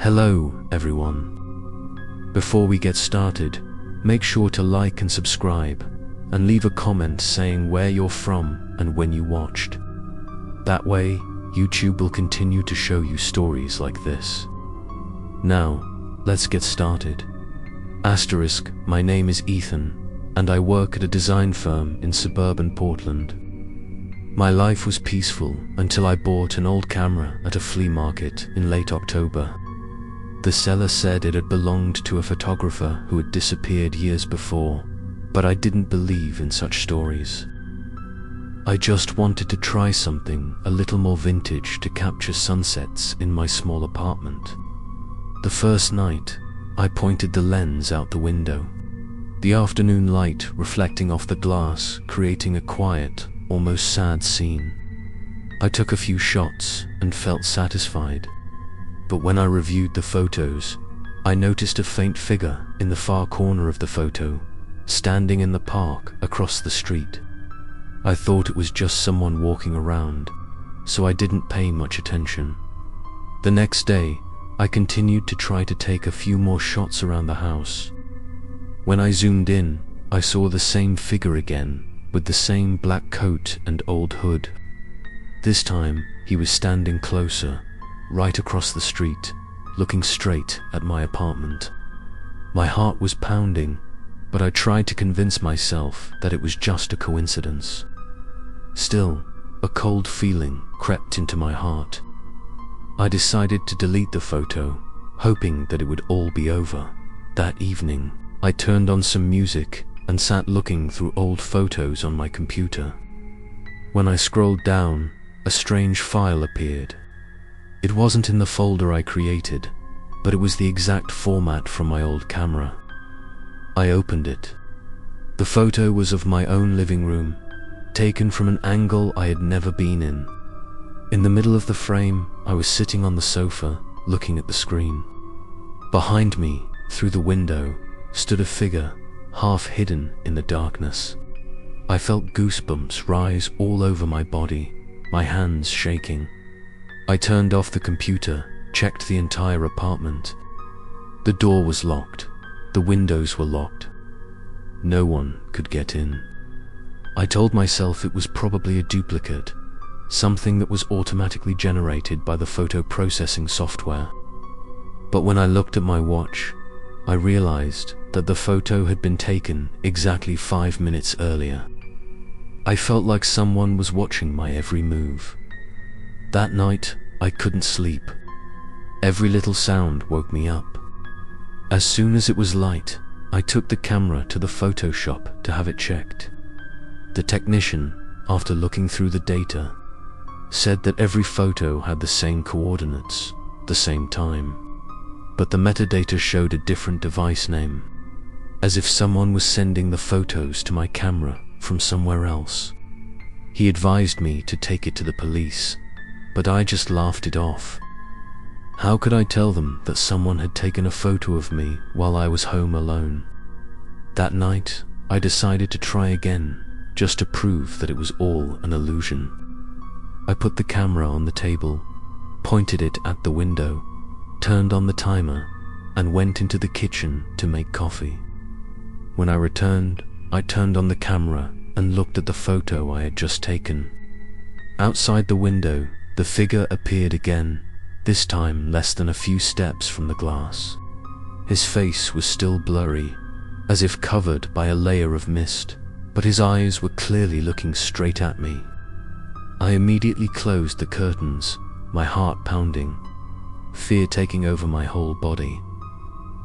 Hello, everyone. Before we get started, make sure to like and subscribe, and leave a comment saying where you're from and when you watched. That way, YouTube will continue to show you stories like this. Now, let's get started. Asterisk, my name is Ethan, and I work at a design firm in suburban Portland. My life was peaceful until I bought an old camera at a flea market in late October. The seller said it had belonged to a photographer who had disappeared years before, but I didn't believe in such stories. I just wanted to try something a little more vintage to capture sunsets in my small apartment. The first night, I pointed the lens out the window, the afternoon light reflecting off the glass, creating a quiet, almost sad scene. I took a few shots and felt satisfied. But when I reviewed the photos, I noticed a faint figure in the far corner of the photo, standing in the park across the street. I thought it was just someone walking around, so I didn't pay much attention. The next day, I continued to try to take a few more shots around the house. When I zoomed in, I saw the same figure again, with the same black coat and old hood. This time, he was standing closer, right across the street, looking straight at my apartment. My heart was pounding, but I tried to convince myself that it was just a coincidence. Still, a cold feeling crept into my heart. I decided to delete the photo, hoping that it would all be over. That evening, I turned on some music and sat looking through old photos on my computer. When I scrolled down, a strange file appeared. It wasn't in the folder I created, but it was the exact format from my old camera. I opened it. The photo was of my own living room, taken from an angle I had never been in. In the middle of the frame, I was sitting on the sofa, looking at the screen. Behind me, through the window, stood a figure, half hidden in the darkness. I felt goosebumps rise all over my body, my hands shaking. I turned off the computer, checked the entire apartment. The door was locked. The windows were locked. No one could get in. I told myself it was probably a duplicate, something that was automatically generated by the photo processing software. But when I looked at my watch, I realized that the photo had been taken exactly 5 minutes earlier. I felt like someone was watching my every move. That night, I couldn't sleep. Every little sound woke me up. As soon as it was light, I took the camera to the photo shop to have it checked. The technician, after looking through the data, said that every photo had the same coordinates, the same time. But the metadata showed a different device name, as if someone was sending the photos to my camera from somewhere else. He advised me to take it to the police, but I just laughed it off. How could I tell them that someone had taken a photo of me while I was home alone? That night, I decided to try again, just to prove that it was all an illusion. I put the camera on the table, pointed it at the window, turned on the timer, and went into the kitchen to make coffee. When I returned, I turned on the camera and looked at the photo I had just taken. Outside the window, the figure appeared again, this time less than a few steps from the glass. His face was still blurry, as if covered by a layer of mist, but his eyes were clearly looking straight at me. I immediately closed the curtains, my heart pounding, fear taking over my whole body.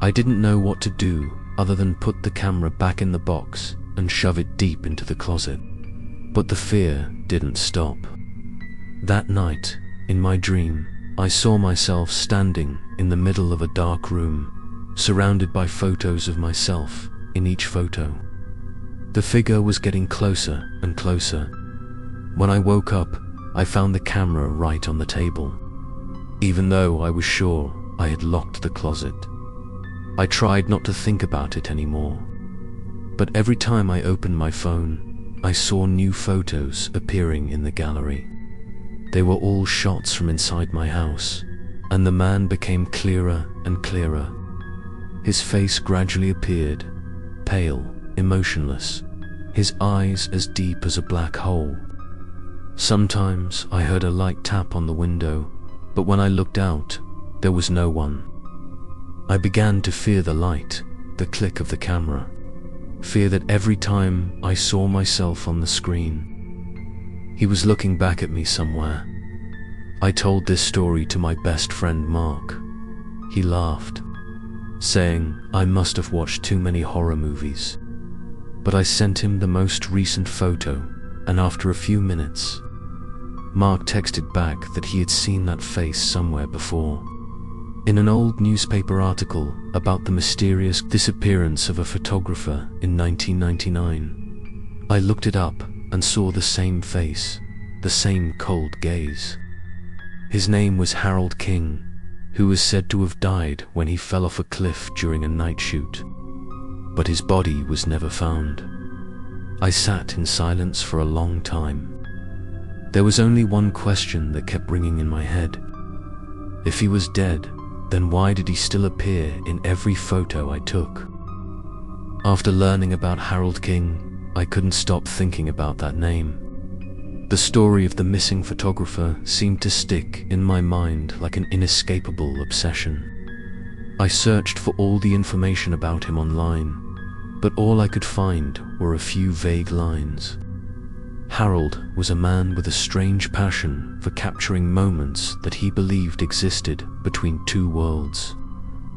I didn't know what to do other than put the camera back in the box and shove it deep into the closet. But the fear didn't stop. That night, in my dream, I saw myself standing in the middle of a dark room, surrounded by photos of myself in each photo. The figure was getting closer and closer. When I woke up, I found the camera right on the table, even though I was sure I had locked the closet. I tried not to think about it anymore, but every time I opened my phone, I saw new photos appearing in the gallery. They were all shots from inside my house, and the man became clearer and clearer. His face gradually appeared, pale, emotionless, his eyes as deep as a black hole. Sometimes I heard a light tap on the window, but when I looked out, there was no one. I began to fear the light, the click of the camera, fear that every time I saw myself on the screen, he was looking back at me somewhere. I told this story to my best friend Mark. He laughed, saying I must have watched too many horror movies. But I sent him the most recent photo, and after a few minutes, Mark texted back that he had seen that face somewhere before. In an old newspaper article about the mysterious disappearance of a photographer in 1999. I looked it up and saw the same face, the same cold gaze. His name was Harold King, who was said to have died when he fell off a cliff during a night shoot. But his body was never found. I sat in silence for a long time. There was only one question that kept ringing in my head. If he was dead, then why did he still appear in every photo I took? After learning about Harold King, I couldn't stop thinking about that name. The story of the missing photographer seemed to stick in my mind like an inescapable obsession. I searched for all the information about him online, but all I could find were a few vague lines. Harold was a man with a strange passion for capturing moments that he believed existed between two worlds,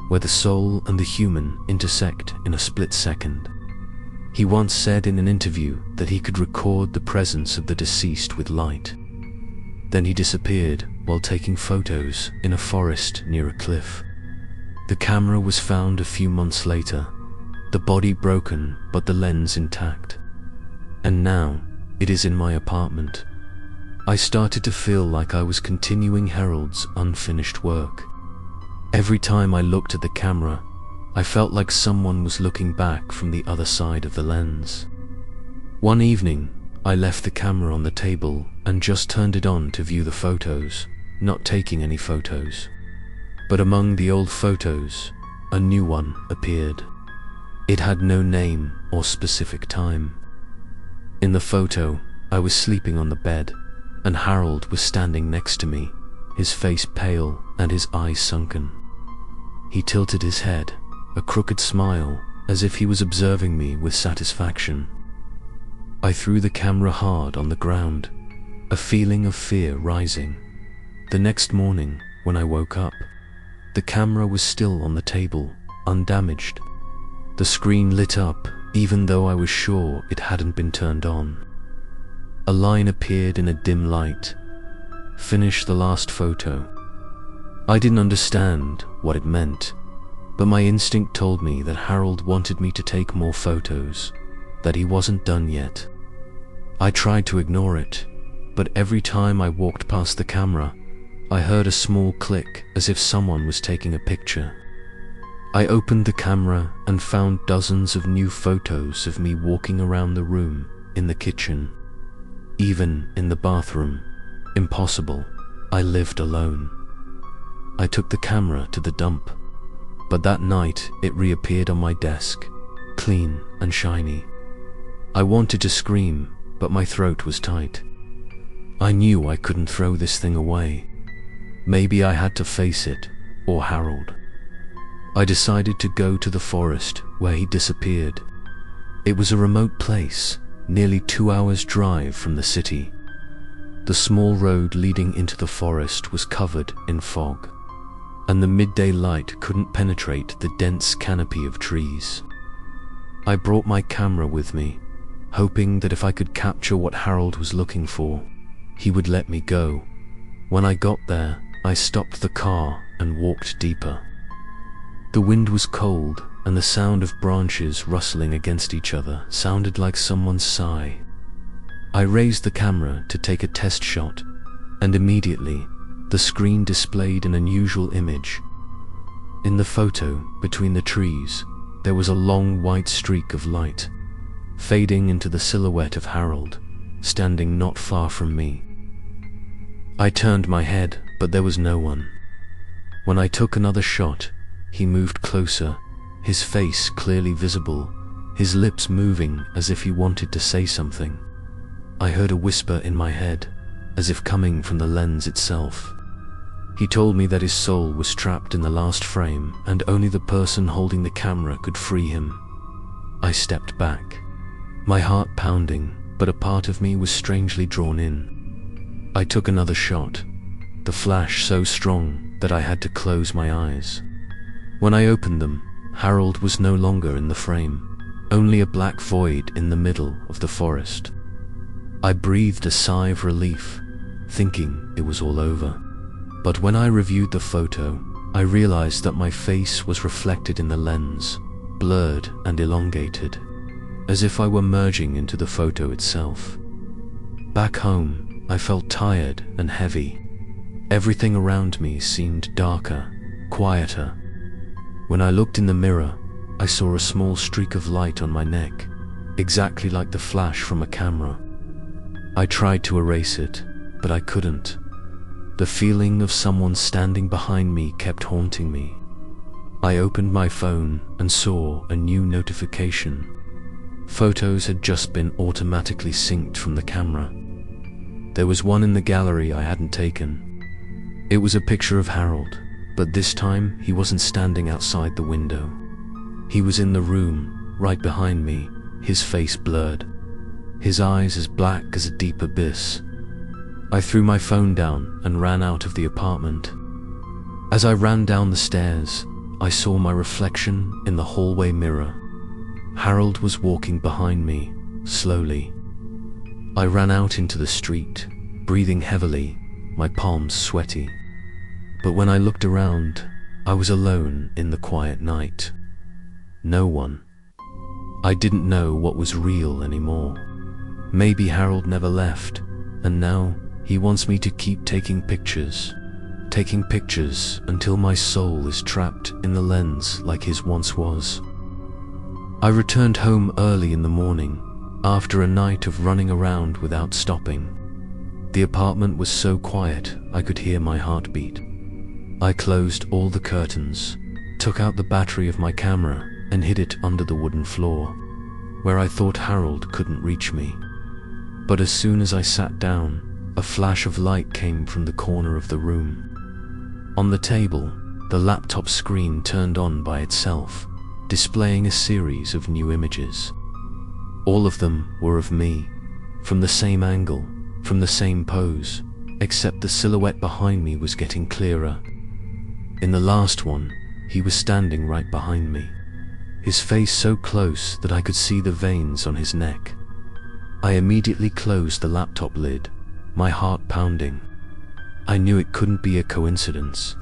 where the soul and the human intersect in a split second. He once said in an interview that he could record the presence of the deceased with light. Then he disappeared while taking photos in a forest near a cliff. The camera was found a few months later, the body broken but the lens intact. And now, it is in my apartment. I started to feel like I was continuing Harold's unfinished work. Every time I looked at the camera, I felt like someone was looking back from the other side of the lens. One evening, I left the camera on the table and just turned it on to view the photos, not taking any photos. But among the old photos, a new one appeared. It had no name or specific time. In the photo, I was sleeping on the bed, and Harold was standing next to me, his face pale and his eyes sunken. He tilted his head, a crooked smile, as if he was observing me with satisfaction. I threw the camera hard on the ground, a feeling of fear rising. The next morning, when I woke up, the camera was still on the table, undamaged. The screen lit up, even though I was sure it hadn't been turned on. A line appeared in a dim light. Finish the last photo. I didn't understand what it meant, but my instinct told me that Harold wanted me to take more photos, that he wasn't done yet. I tried to ignore it, but every time I walked past the camera, I heard a small click as if someone was taking a picture. I opened the camera and found dozens of new photos of me walking around the room, in the kitchen, even in the bathroom. Impossible. I lived alone. I took the camera to the dump, but that night it reappeared on my desk, clean and shiny. I wanted to scream, but my throat was tight. I knew I couldn't throw this thing away. Maybe I had to face it, or Harold. I decided to go to the forest where he disappeared. It was a remote place, nearly 2 hours' drive from the city. The small road leading into the forest was covered in fog, and the midday light couldn't penetrate the dense canopy of trees. I brought my camera with me, hoping that if I could capture what Harold was looking for, he would let me go. When I got there, I stopped the car and walked deeper. The wind was cold, and the sound of branches rustling against each other sounded like someone's sigh. I raised the camera to take a test shot, and immediately, the screen displayed an unusual image. In the photo, between the trees, there was a long white streak of light, fading into the silhouette of Harold, standing not far from me. I turned my head, but there was no one. When I took another shot, he moved closer, his face clearly visible, his lips moving as if he wanted to say something. I heard a whisper in my head, as if coming from the lens itself. He told me that his soul was trapped in the last frame and only the person holding the camera could free him. I stepped back, my heart pounding, but a part of me was strangely drawn in. I took another shot, the flash so strong that I had to close my eyes. When I opened them, Harold was no longer in the frame, only a black void in the middle of the forest. I breathed a sigh of relief, thinking it was all over. But when I reviewed the photo, I realized that my face was reflected in the lens, blurred and elongated, as if I were merging into the photo itself. Back home, I felt tired and heavy. Everything around me seemed darker, quieter. When I looked in the mirror, I saw a small streak of light on my neck, exactly like the flash from a camera. I tried to erase it, but I couldn't. The feeling of someone standing behind me kept haunting me. I opened my phone and saw a new notification. Photos had just been automatically synced from the camera. There was one in the gallery I hadn't taken. It was a picture of Harold, but this time he wasn't standing outside the window. He was in the room, right behind me, his face blurred, his eyes as black as a deep abyss. I threw my phone down and ran out of the apartment. As I ran down the stairs, I saw my reflection in the hallway mirror. Harold was walking behind me, slowly. I ran out into the street, breathing heavily, my palms sweaty. But when I looked around, I was alone in the quiet night. No one. I didn't know what was real anymore. Maybe Harold never left, and now he wants me to keep taking pictures until my soul is trapped in the lens like his once was. I returned home early in the morning, after a night of running around without stopping. The apartment was so quiet I could hear my heartbeat. I closed all the curtains, took out the battery of my camera and hid it under the wooden floor, where I thought Harold couldn't reach me. But as soon as I sat down, a flash of light came from the corner of the room. On the table, the laptop screen turned on by itself, displaying a series of new images. All of them were of me, from the same angle, from the same pose, except the silhouette behind me was getting clearer. In the last one, he was standing right behind me, his face so close that I could see the veins on his neck. I immediately closed the laptop lid, my heart pounding. I knew it couldn't be a coincidence.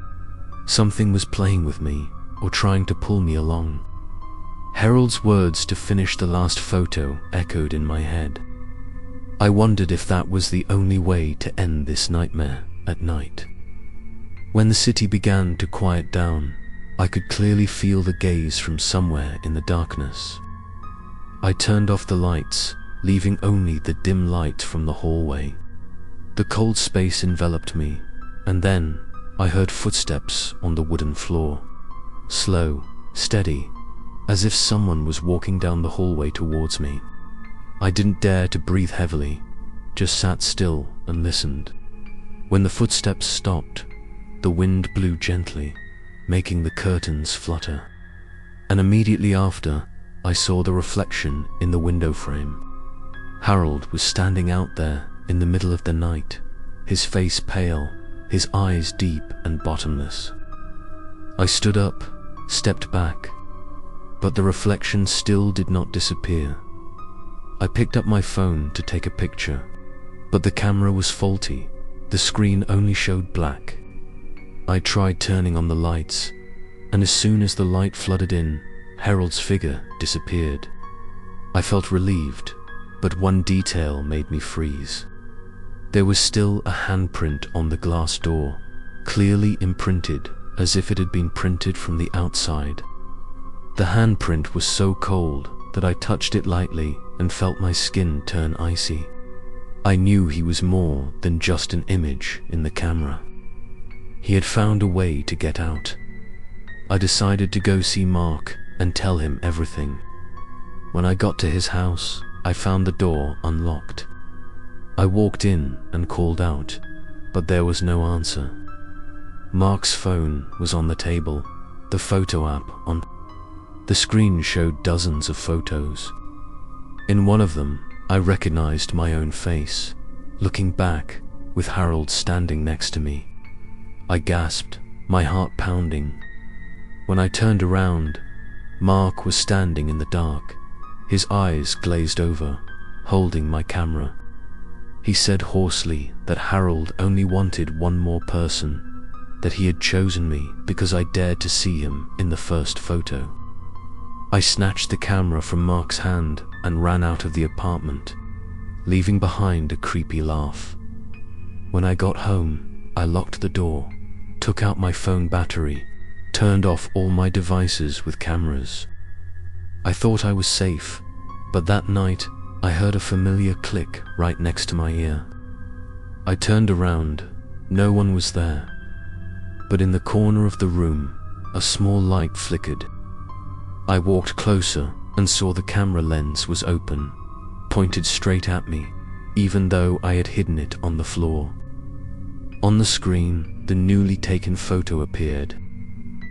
Something was playing with me, or trying to pull me along. Harold's words to finish the last photo echoed in my head. I wondered if that was the only way to end this nightmare at night. When the city began to quiet down, I could clearly feel the gaze from somewhere in the darkness. I turned off the lights, leaving only the dim light from the hallway. The cold space enveloped me, and then I heard footsteps on the wooden floor. Slow, steady, as if someone was walking down the hallway towards me. I didn't dare to breathe heavily, just sat still and listened. When the footsteps stopped, the wind blew gently, making the curtains flutter. And immediately after, I saw the reflection in the window frame. Harold was standing out there in the middle of the night, his face pale, his eyes deep and bottomless. I stood up, stepped back, but the reflection still did not disappear. I picked up my phone to take a picture, but the camera was faulty. The screen only showed black. I tried turning on the lights, and as soon as the light flooded in, Harold's figure disappeared. I felt relieved, but one detail made me freeze. There was still a handprint on the glass door, clearly imprinted as if it had been printed from the outside. The handprint was so cold that I touched it lightly and felt my skin turn icy. I knew he was more than just an image in the camera. He had found a way to get out. I decided to go see Mark and tell him everything. When I got to his house, I found the door unlocked. I walked in and called out, but there was no answer. Mark's phone was on the table, the photo app on. The screen showed dozens of photos. In one of them, I recognized my own face, looking back with Harold standing next to me. I gasped, my heart pounding. When I turned around, Mark was standing in the dark, his eyes glazed over, holding my camera. He said hoarsely that Harold only wanted one more person, that he had chosen me because I dared to see him in the first photo. I snatched the camera from Mark's hand and ran out of the apartment, leaving behind a creepy laugh. When I got home, I locked the door, took out my phone battery, turned off all my devices with cameras. I thought I was safe, but that night I heard a familiar click right next to my ear. I turned around, no one was there, but in the corner of the room, a small light flickered. I walked closer and saw the camera lens was open, pointed straight at me, even though I had hidden it on the floor. On the screen, the newly taken photo appeared.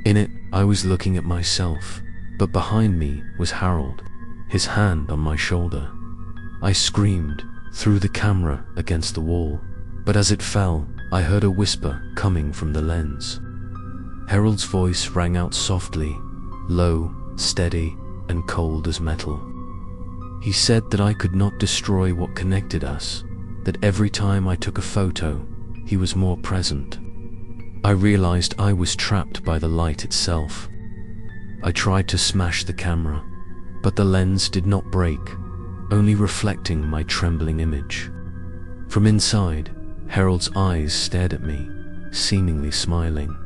In it, I was looking at myself, but behind me was Harold, his hand on my shoulder. I screamed, threw the camera against the wall, but as it fell, I heard a whisper coming from the lens. Harold's voice rang out softly, low, steady, and cold as metal. He said that I could not destroy what connected us, that every time I took a photo, he was more present. I realized I was trapped by the light itself. I tried to smash the camera, but the lens did not break, only reflecting my trembling image. From inside, Harold's eyes stared at me, seemingly smiling.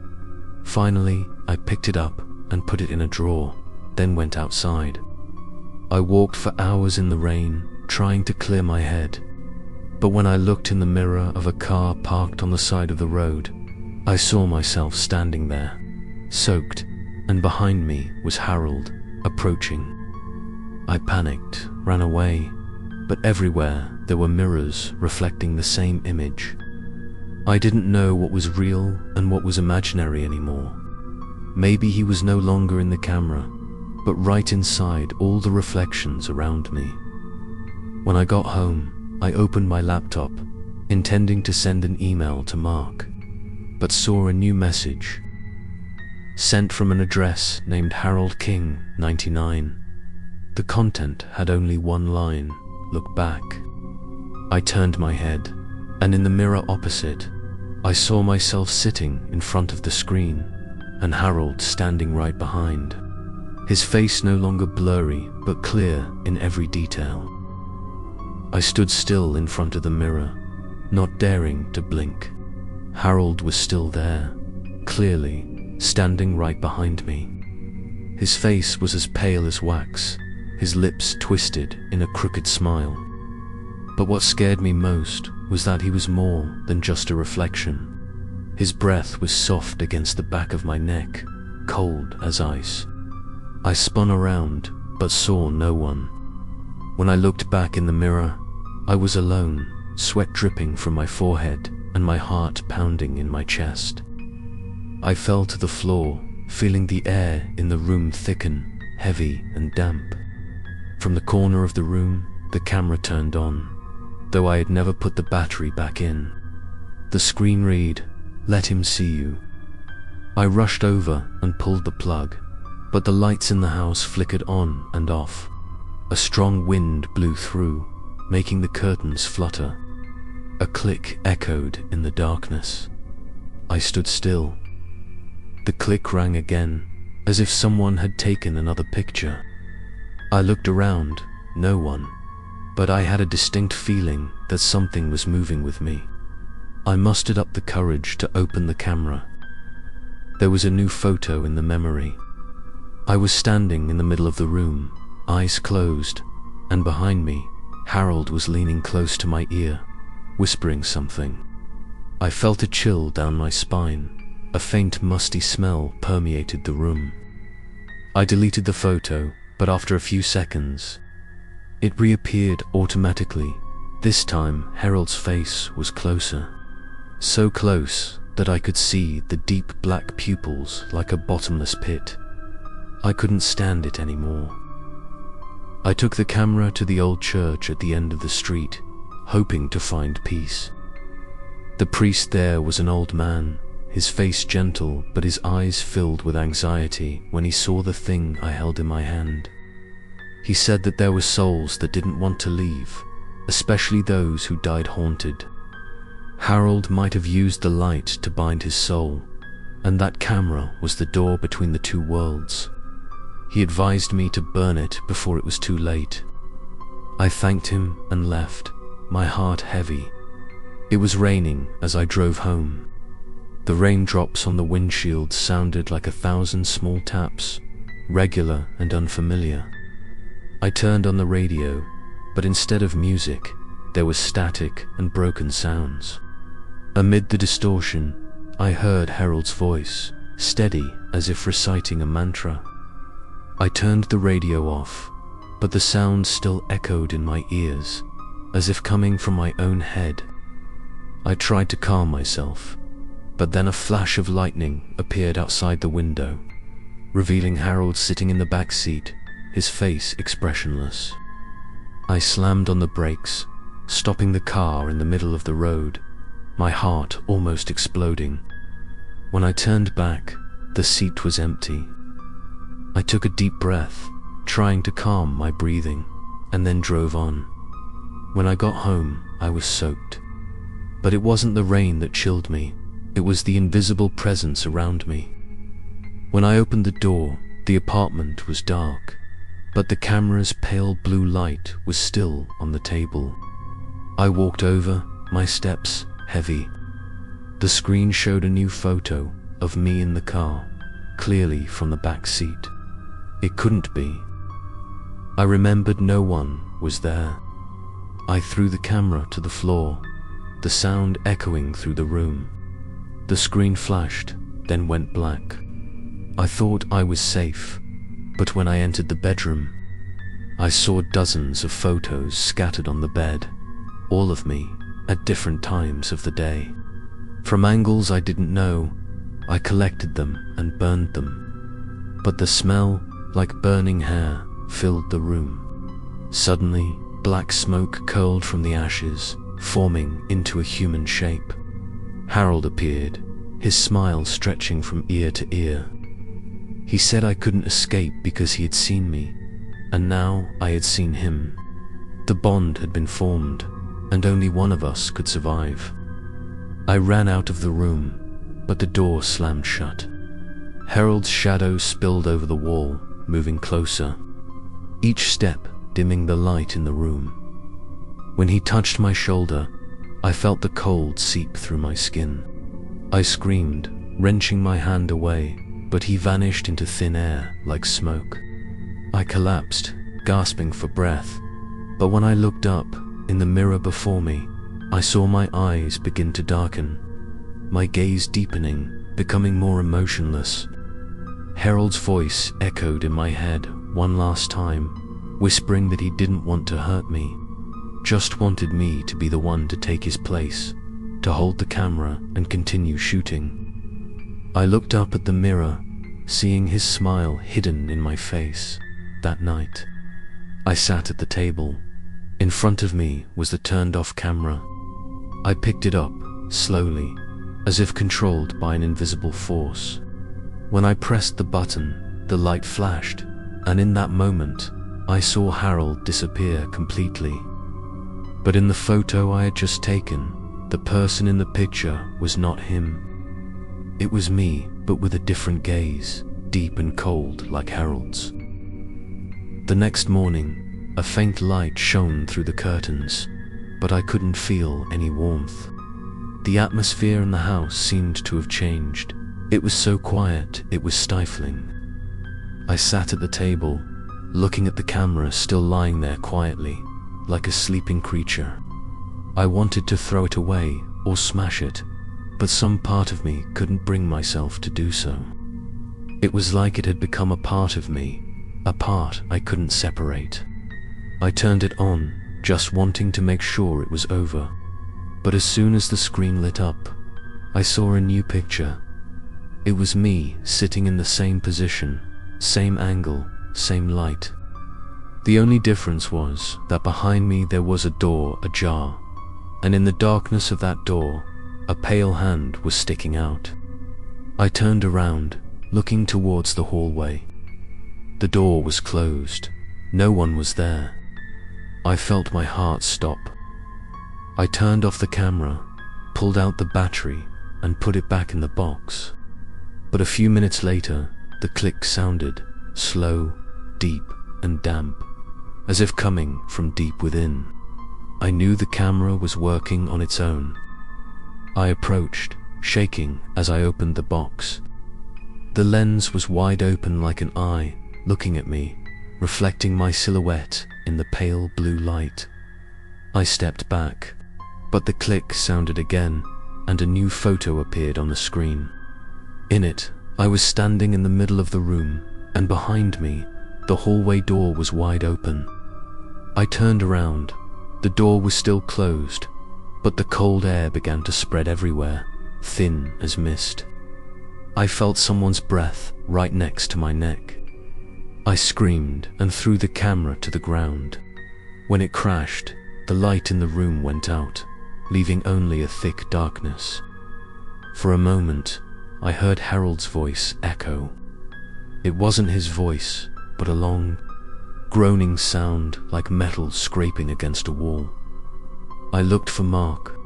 Finally, I picked it up and put it in a drawer, then went outside. I walked for hours in the rain, trying to clear my head. But when I looked in the mirror of a car parked on the side of the road, I saw myself standing there, soaked, and behind me was Harold, approaching. I panicked, ran away, but everywhere there were mirrors reflecting the same image. I didn't know what was real and what was imaginary anymore. Maybe he was no longer in the camera, but right inside all the reflections around me. When I got home, I opened my laptop, intending to send an email to Mark, but saw a new message, sent from an address named Harold King, 99. The content had only one line, "Look back." I turned my head, and in the mirror opposite, I saw myself sitting in front of the screen, and Harold standing right behind. His face no longer blurry, but clear in every detail. I stood still in front of the mirror, not daring to blink. Harold was still there, clearly, standing right behind me. His face was as pale as wax, his lips twisted in a crooked smile. But what scared me most was that he was more than just a reflection. His breath was soft against the back of my neck, cold as ice. I spun around, but saw no one. When I looked back in the mirror, I was alone, sweat dripping from my forehead and my heart pounding in my chest. I fell to the floor, feeling the air in the room thicken, heavy and damp. From the corner of the room, the camera turned on, though I had never put the battery back in. The screen read, "Let him see you." I rushed over and pulled the plug, but the lights in the house flickered on and off. A strong wind blew through, making the curtains flutter. A click echoed in the darkness. I stood still. The click rang again, as if someone had taken another picture. I looked around, no one, but I had a distinct feeling that something was moving with me. I mustered up the courage to open the camera. There was a new photo in the memory. I was standing in the middle of the room, eyes closed, and behind me, Harold was leaning close to my ear, whispering something. I felt a chill down my spine, a faint musty smell permeated the room. I deleted the photo, but after a few seconds, it reappeared automatically. This time, Harold's face was closer. So close that I could see the deep black pupils like a bottomless pit. I couldn't stand it anymore. I took the camera to the old church at the end of the street, hoping to find peace. The priest there was an old man, his face gentle but his eyes filled with anxiety when he saw the thing I held in my hand. He said that there were souls that didn't want to leave, especially those who died haunted. Harold might have used the light to bind his soul, and that camera was the door between the two worlds. He advised me to burn it before it was too late. I thanked him and left, my heart heavy. It was raining as I drove home. The raindrops on the windshield sounded like 1,000 small taps, regular and unfamiliar. I turned on the radio, but instead of music, there was static and broken sounds. Amid the distortion, I heard Harold's voice, steady as if reciting a mantra. I turned the radio off, but the sound still echoed in my ears, as if coming from my own head. I tried to calm myself, but then a flash of lightning appeared outside the window, revealing Harold sitting in the back seat, his face expressionless. I slammed on the brakes, stopping the car in the middle of the road, my heart almost exploding. When I turned back, the seat was empty. I took a deep breath, trying to calm my breathing, and then drove on. When I got home, I was soaked. But it wasn't the rain that chilled me, it was the invisible presence around me. When I opened the door, the apartment was dark, but the camera's pale blue light was still on the table. I walked over, my steps heavy. The screen showed a new photo of me in the car, clearly from the back seat. It couldn't be. I remembered no one was there. I threw the camera to the floor, the sound echoing through the room. The screen flashed, then went black. I thought I was safe, but when I entered the bedroom, I saw dozens of photos scattered on the bed, all of me at different times of the day. From angles I didn't know, I collected them and burned them. But the smell, like burning hair, filled the room. Suddenly, black smoke curled from the ashes, forming into a human shape. Harold appeared, his smile stretching from ear to ear. He said I couldn't escape because he had seen me, and now I had seen him. The bond had been formed, and only one of us could survive. I ran out of the room, but the door slammed shut. Harold's shadow spilled over the wall, moving closer, each step dimming the light in the room. When he touched my shoulder, I felt the cold seep through my skin. I screamed, wrenching my hand away, but he vanished into thin air like smoke. I collapsed, gasping for breath, but when I looked up, in the mirror before me, I saw my eyes begin to darken, my gaze deepening, becoming more emotionless. Harold's voice echoed in my head one last time, whispering that he didn't want to hurt me, just wanted me to be the one to take his place, to hold the camera and continue shooting. I looked up at the mirror, seeing his smile hidden in my face. That night, I sat at the table. In front of me was the turned-off camera. I picked it up, slowly, as if controlled by an invisible force. When I pressed the button, the light flashed, and in that moment, I saw Harold disappear completely. But in the photo I had just taken, the person in the picture was not him. It was me, but with a different gaze, deep and cold like Harold's. The next morning, a faint light shone through the curtains, but I couldn't feel any warmth. The atmosphere in the house seemed to have changed. It was so quiet, it was stifling. I sat at the table, looking at the camera still lying there quietly, like a sleeping creature. I wanted to throw it away or smash it, but some part of me couldn't bring myself to do so. It was like it had become a part of me, a part I couldn't separate. I turned it on, just wanting to make sure it was over. But as soon as the screen lit up, I saw a new picture. It was me sitting in the same position, same angle, same light. The only difference was that behind me there was a door ajar, and in the darkness of that door, a pale hand was sticking out. I turned around, looking towards the hallway. The door was closed. No one was there. I felt my heart stop. I turned off the camera, pulled out the battery, and put it back in the box. But a few minutes later, the click sounded, slow, deep, and damp, as if coming from deep within. I knew the camera was working on its own. I approached, shaking as I opened the box. The lens was wide open like an eye, looking at me, reflecting my silhouette in the pale blue light. I stepped back, but the click sounded again, and a new photo appeared on the screen. In it, I was standing in the middle of the room, and behind me, the hallway door was wide open. I turned around. The door was still closed, but the cold air began to spread everywhere, thin as mist. I felt someone's breath right next to my neck. I screamed and threw the camera to the ground. When it crashed, the light in the room went out, leaving only a thick darkness. For a moment, I heard Harold's voice echo. It wasn't his voice, but a long, groaning sound like metal scraping against a wall. I looked for Mark,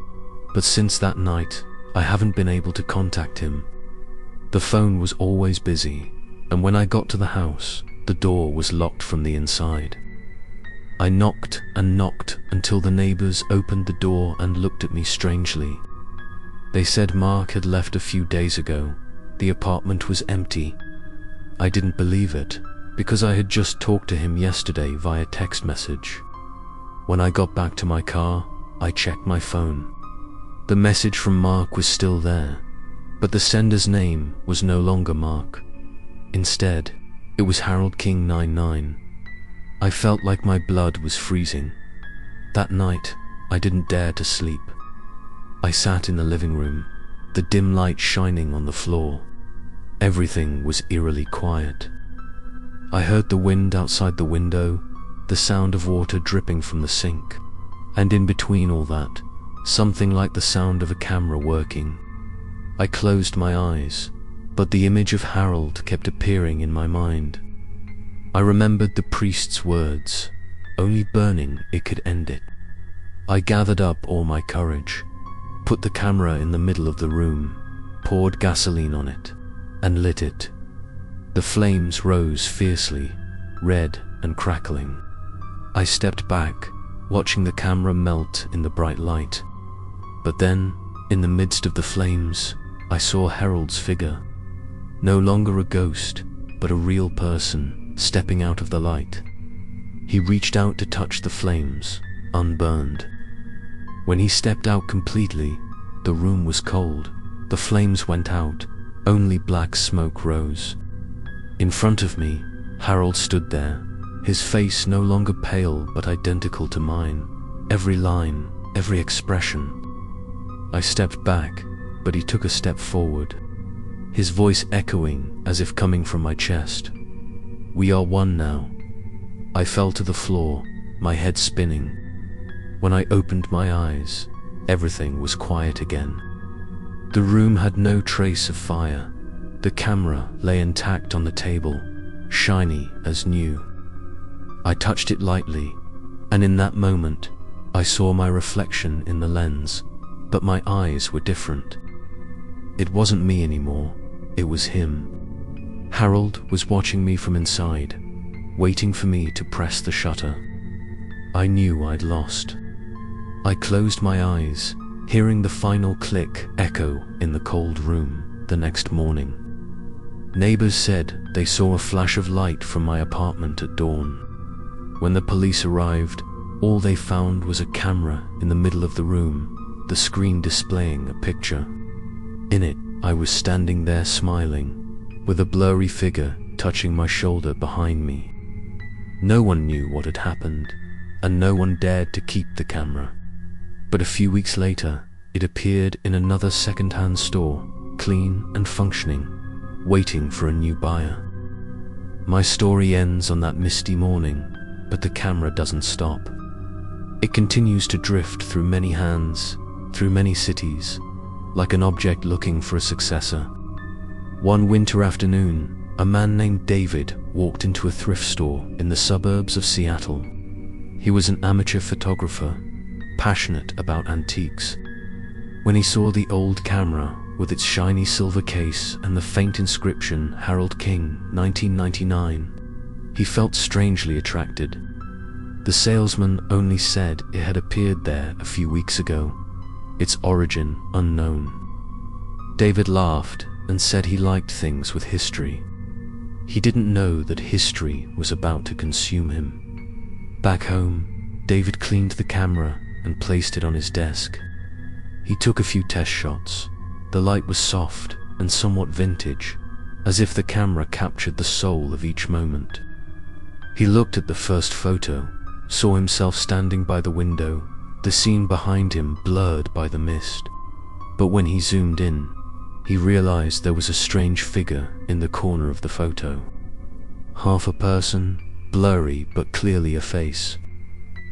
but since that night, I haven't been able to contact him. The phone was always busy, and when I got to the house, the door was locked from the inside. I knocked and knocked until the neighbors opened the door and looked at me strangely. They said Mark had left a few days ago. The apartment was empty. I didn't believe it, because I had just talked to him yesterday via text message. When I got back to my car, I checked my phone. The message from Mark was still there, but the sender's name was no longer Mark. Instead, it was Harold King 99. I felt like my blood was freezing. That night, I didn't dare to sleep. I sat in the living room, the dim light shining on the floor. Everything was eerily quiet. I heard the wind outside the window, the sound of water dripping from the sink, and in between all that, something like the sound of a camera working. I closed my eyes, but the image of Harold kept appearing in my mind. I remembered the priest's words, only burning it could end it. I gathered up all my courage, put the camera in the middle of the room, poured gasoline on it, and lit it. The flames rose fiercely, red and crackling. I stepped back, watching the camera melt in the bright light. But then, in the midst of the flames, I saw Harold's figure. No longer a ghost, but a real person, stepping out of the light. He reached out to touch the flames, unburned. When he stepped out completely, the room was cold. The flames went out, only black smoke rose. In front of me, Harold stood there, his face no longer pale but identical to mine, every line, every expression. I stepped back, but he took a step forward, his voice echoing as if coming from my chest. "We are one now." I fell to the floor, my head spinning. When I opened my eyes, everything was quiet again. The room had no trace of fire. The camera lay intact on the table, shiny as new. I touched it lightly, and in that moment, I saw my reflection in the lens, but my eyes were different. It wasn't me anymore, it was him. Harold was watching me from inside, waiting for me to press the shutter. I knew I'd lost. I closed my eyes, hearing the final click echo in the cold room the next morning. Neighbors said they saw a flash of light from my apartment at dawn. When the police arrived, all they found was a camera in the middle of the room, the screen displaying a picture. In it, I was standing there smiling, with a blurry figure touching my shoulder behind me. No one knew what had happened, and no one dared to keep the camera. But a few weeks later, it appeared in another second-hand store, clean and functioning, waiting for a new buyer. My story ends on that misty morning, but the camera doesn't stop. It continues to drift through many hands, through many cities, like an object looking for a successor. One winter afternoon, a man named David walked into a thrift store in the suburbs of Seattle. He was an amateur photographer, passionate about antiques. When he saw the old camera with its shiny silver case and the faint inscription Harold King, 1999, he felt strangely attracted. The salesman only said it had appeared there a few weeks ago, its origin unknown. David laughed and said he liked things with history. He didn't know that history was about to consume him. Back home, David cleaned the camera and placed it on his desk. He took a few test shots. The light was soft and somewhat vintage, as if the camera captured the soul of each moment. He looked at the first photo, saw himself standing by the window, the scene behind him blurred by the mist. But when he zoomed in, he realized there was a strange figure in the corner of the photo. Half a person, blurry but clearly a face.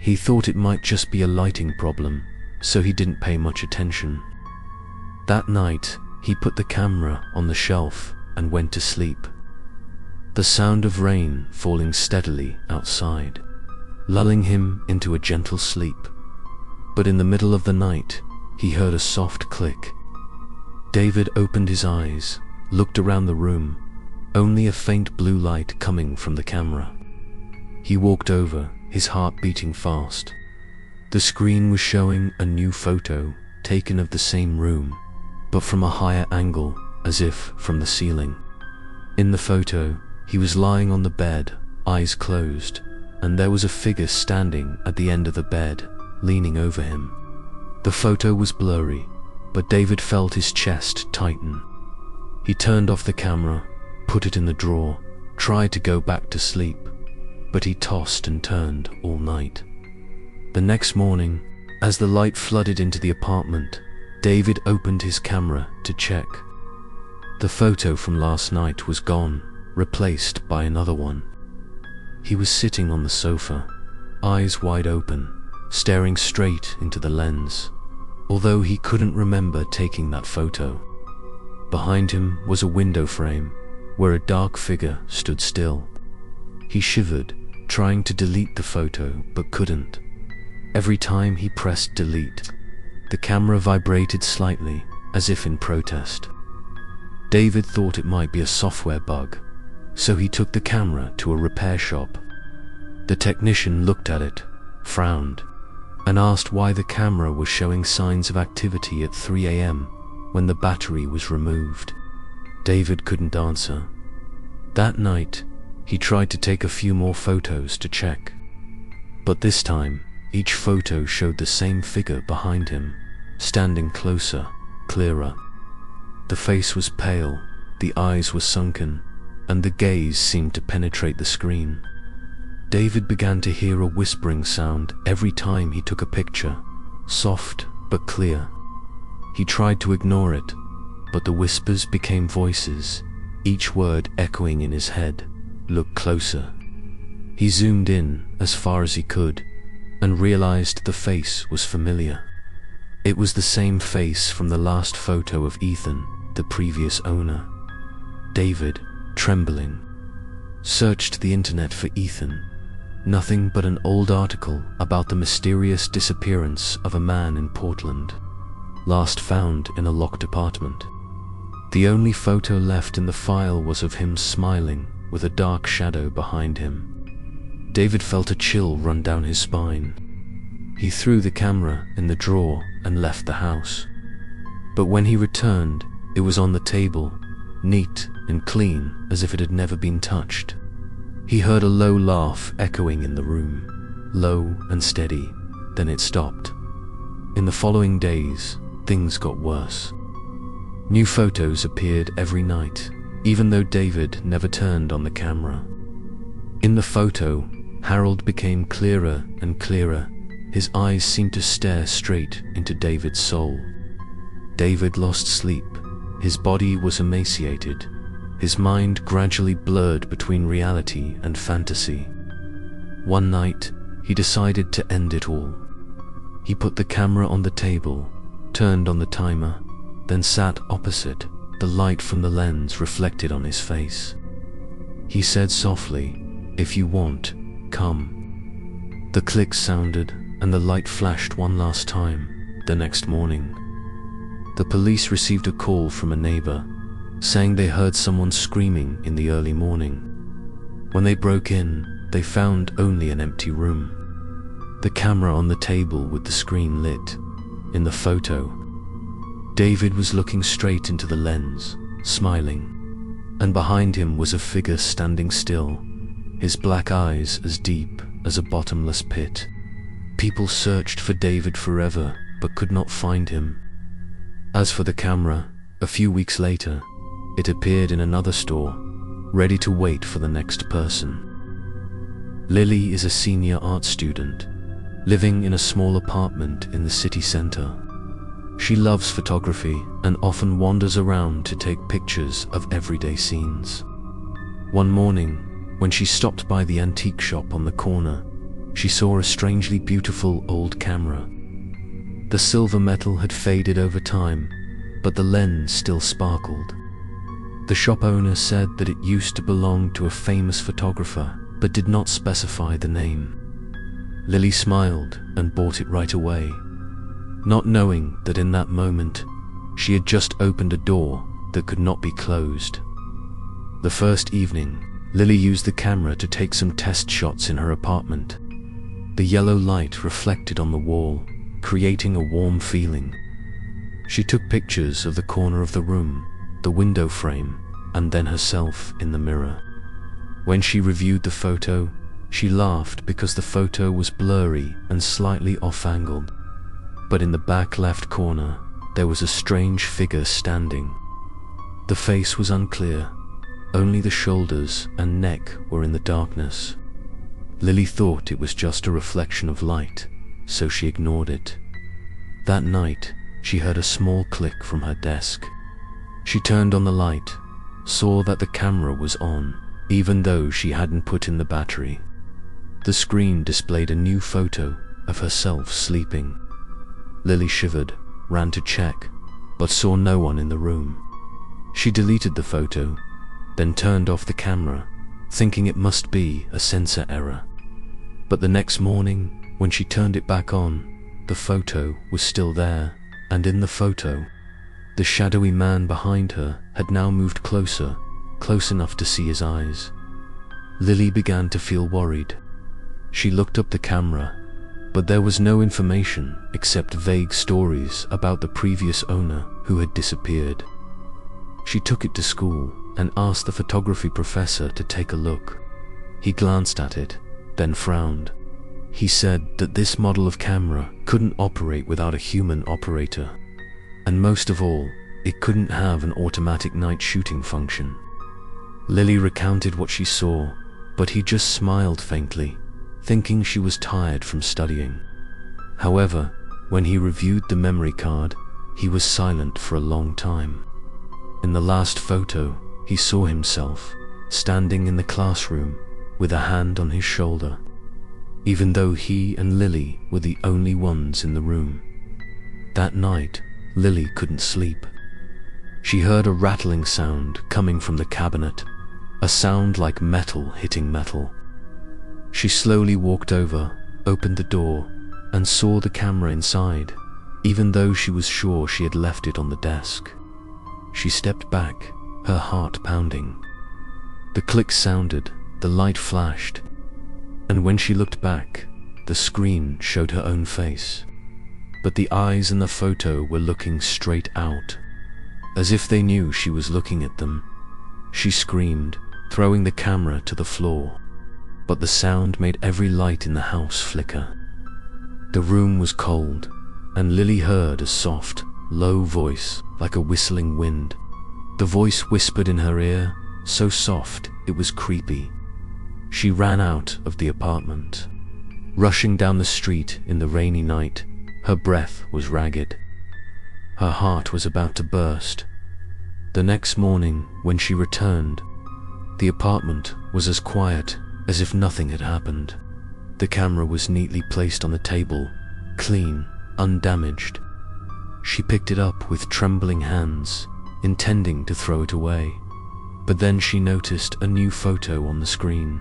He thought it might just be a lighting problem, so he didn't pay much attention. That night, he put the camera on the shelf and went to sleep. The sound of rain falling steadily outside, lulling him into a gentle sleep. But in the middle of the night, he heard a soft click. David opened his eyes, looked around the room, only a faint blue light coming from the camera. He walked over, his heart beating fast. The screen was showing a new photo, taken of the same room, but from a higher angle, as if from the ceiling. In the photo, he was lying on the bed, eyes closed, and there was a figure standing at the end of the bed, leaning over him. The photo was blurry, but David felt his chest tighten. He turned off the camera, put it in the drawer, tried to go back to sleep, but he tossed and turned all night. The next morning, as the light flooded into the apartment, David opened his camera to check. The photo from last night was gone, replaced by another one. He was sitting on the sofa, eyes wide open, staring straight into the lens, although he couldn't remember taking that photo. Behind him was a window frame, where a dark figure stood still. He shivered, trying to delete the photo, but couldn't. Every time he pressed delete, the camera vibrated slightly, as if in protest. David thought it might be a software bug, so he took the camera to a repair shop. The technician looked at it, frowned, and asked why the camera was showing signs of activity at 3 a.m. when the battery was removed. David couldn't answer. That night, he tried to take a few more photos to check. But this time, each photo showed the same figure behind him, standing closer, clearer. The face was pale, the eyes were sunken, and the gaze seemed to penetrate the screen. David began to hear a whispering sound every time he took a picture, soft but clear. He tried to ignore it, but the whispers became voices, each word echoing in his head. Look closer. He zoomed in as far as he could, and realized the face was familiar. It was the same face from the last photo of Ethan, the previous owner. David, trembling, searched the internet for Ethan. Nothing but an old article about the mysterious disappearance of a man in Portland, last found in a locked apartment. The only photo left in the file was of him smiling with a dark shadow behind him. David felt a chill run down his spine. He threw the camera in the drawer and left the house. But when he returned, it was on the table, neat and clean as if it had never been touched. He heard a low laugh echoing in the room, low and steady, then it stopped. In the following days, things got worse. New photos appeared every night, even though David never turned on the camera. In the photo, Harold became clearer and clearer. His eyes seemed to stare straight into David's soul. David lost sleep. His body was emaciated. His mind gradually blurred between reality and fantasy. One night, he decided to end it all. He put the camera on the table, turned on the timer, then sat opposite. The light from the lens reflected on his face. He said softly, "If you want, come." The click sounded, and the light flashed one last time. The next morning, the police received a call from a neighbor, saying they heard someone screaming in the early morning. When they broke in, they found only an empty room. The camera on the table with the screen lit. In the photo, David was looking straight into the lens, smiling, and behind him was a figure standing still, his black eyes as deep as a bottomless pit. People searched for David forever, but could not find him. As for the camera, a few weeks later, it appeared in another store, ready to wait for the next person. Lily is a senior art student, living in a small apartment in the city center. She loves photography and often wanders around to take pictures of everyday scenes. One morning, when she stopped by the antique shop on the corner, she saw a strangely beautiful old camera. The silver metal had faded over time, but the lens still sparkled. The shop owner said that it used to belong to a famous photographer, but did not specify the name. Lily smiled and bought it right away, not knowing that in that moment, she had just opened a door that could not be closed. The first evening, Lily used the camera to take some test shots in her apartment. The yellow light reflected on the wall, creating a warm feeling. She took pictures of the corner of the room, the window frame, and then herself in the mirror. When she reviewed the photo, she laughed because the photo was blurry and slightly off-angled. But in the back left corner, there was a strange figure standing. The face was unclear. Only the shoulders and neck were in the darkness. Lily thought it was just a reflection of light, so she ignored it. That night, she heard a small click from her desk. She turned on the light, saw that the camera was on, even though she hadn't put in the battery. The screen displayed a new photo of herself sleeping. Lily shivered, ran to check, but saw no one in the room. She deleted the photo, then turned off the camera, thinking it must be a sensor error. But the next morning, when she turned it back on, the photo was still there, and in the photo, the shadowy man behind her had now moved closer, close enough to see his eyes. Lily began to feel worried. She looked up the camera, but there was no information except vague stories about the previous owner who had disappeared. She took it to school and asked the photography professor to take a look. He glanced at it, then frowned. He said that this model of camera couldn't operate without a human operator, and most of all, it couldn't have an automatic night shooting function. Lily recounted what she saw, but he just smiled faintly, thinking she was tired from studying. However, when he reviewed the memory card, he was silent for a long time. In the last photo, he saw himself standing in the classroom with a hand on his shoulder, even though he and Lily were the only ones in the room. That night, Lily couldn't sleep. She heard a rattling sound coming from the cabinet, a sound like metal hitting metal. She slowly walked over, opened the door, and saw the camera inside, even though she was sure she had left it on the desk. She stepped back, her heart pounding. The click sounded, the light flashed, and when she looked back, the screen showed her own face. But the eyes in the photo were looking straight out, as if they knew she was looking at them. She screamed, throwing the camera to the floor, but the sound made every light in the house flicker. The room was cold, and Lily heard a soft, low voice, like a whistling wind. The voice whispered in her ear, so soft it was creepy. She ran out of the apartment. Rushing down the street in the rainy night, her breath was ragged. Her heart was about to burst. The next morning, when she returned, the apartment was as quiet as if nothing had happened. The camera was neatly placed on the table, clean, undamaged. She picked it up with trembling hands, intending to throw it away. But then she noticed a new photo on the screen.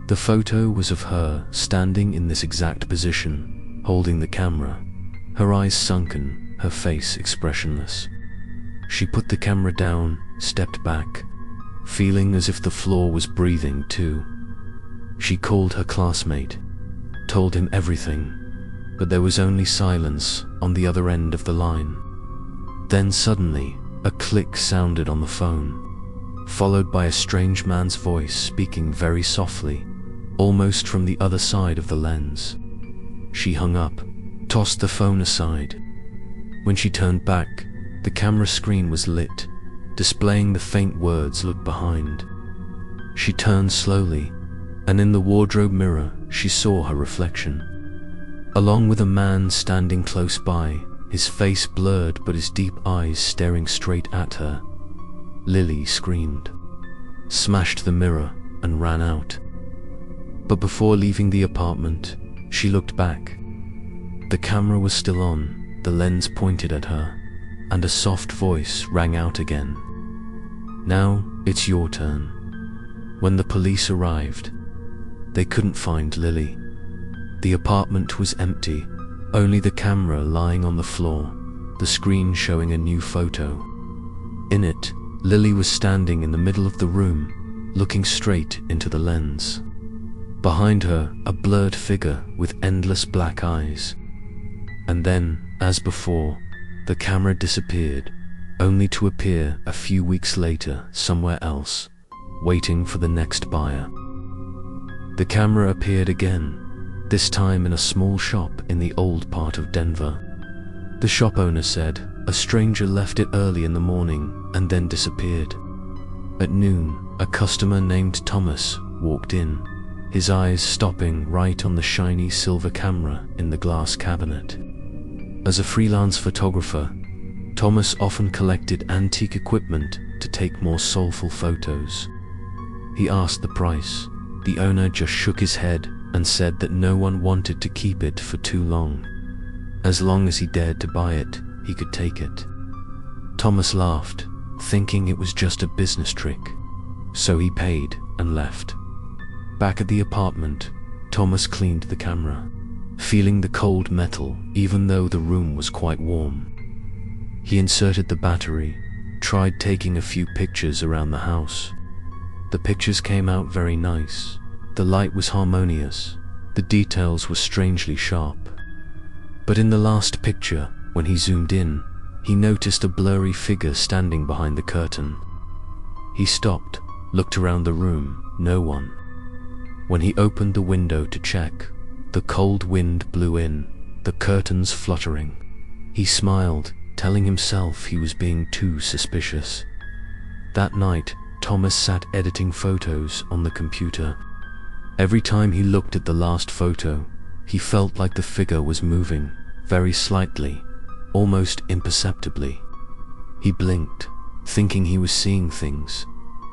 The photo was of her standing in this exact position, holding the camera, her eyes sunken, her face expressionless. She put the camera down, stepped back, feeling as if the floor was breathing too. She called her classmate, told him everything, but there was only silence on the other end of the line. Then suddenly, a click sounded on the phone, followed by a strange man's voice speaking very softly, almost from the other side of the lens. She hung up, tossed the phone aside. When she turned back, the camera screen was lit, displaying the faint words "Look behind." She turned slowly, and in the wardrobe mirror she saw her reflection, along with a man standing close by, his face blurred but his deep eyes staring straight at her. Lily screamed, smashed the mirror, and ran out. But before leaving the apartment, she looked back. The camera was still on, the lens pointed at her, and a soft voice rang out again. "Now it's your turn." When the police arrived, they couldn't find Lily. The apartment was empty, only the camera lying on the floor, the screen showing a new photo. In it, Lily was standing in the middle of the room, looking straight into the lens. Behind her, a blurred figure with endless black eyes. And then, as before, the camera disappeared, only to appear a few weeks later somewhere else, waiting for the next buyer. The camera appeared again, this time in a small shop in the old part of Denver. The shop owner said a stranger left it early in the morning and then disappeared. At noon, a customer named Thomas walked in, his eyes stopping right on the shiny silver camera in the glass cabinet. As a freelance photographer, Thomas often collected antique equipment to take more soulful photos. He asked the price. The owner just shook his head and said that no one wanted to keep it for too long. As long as he dared to buy it, he could take it. Thomas laughed, thinking it was just a business trick. So he paid and left. Back at the apartment, Thomas cleaned the camera, feeling the cold metal even though the room was quite warm. He inserted the battery, tried taking a few pictures around the house. The pictures came out very nice. The light was harmonious. The details were strangely sharp. But in the last picture, when he zoomed in, he noticed a blurry figure standing behind the curtain. He stopped, looked around the room, no one. When he opened the window to check, the cold wind blew in, the curtains fluttering. He smiled, telling himself he was being too suspicious. That night, Thomas sat editing photos on the computer. Every time he looked at the last photo, he felt like the figure was moving, very slightly, almost imperceptibly. He blinked, thinking he was seeing things,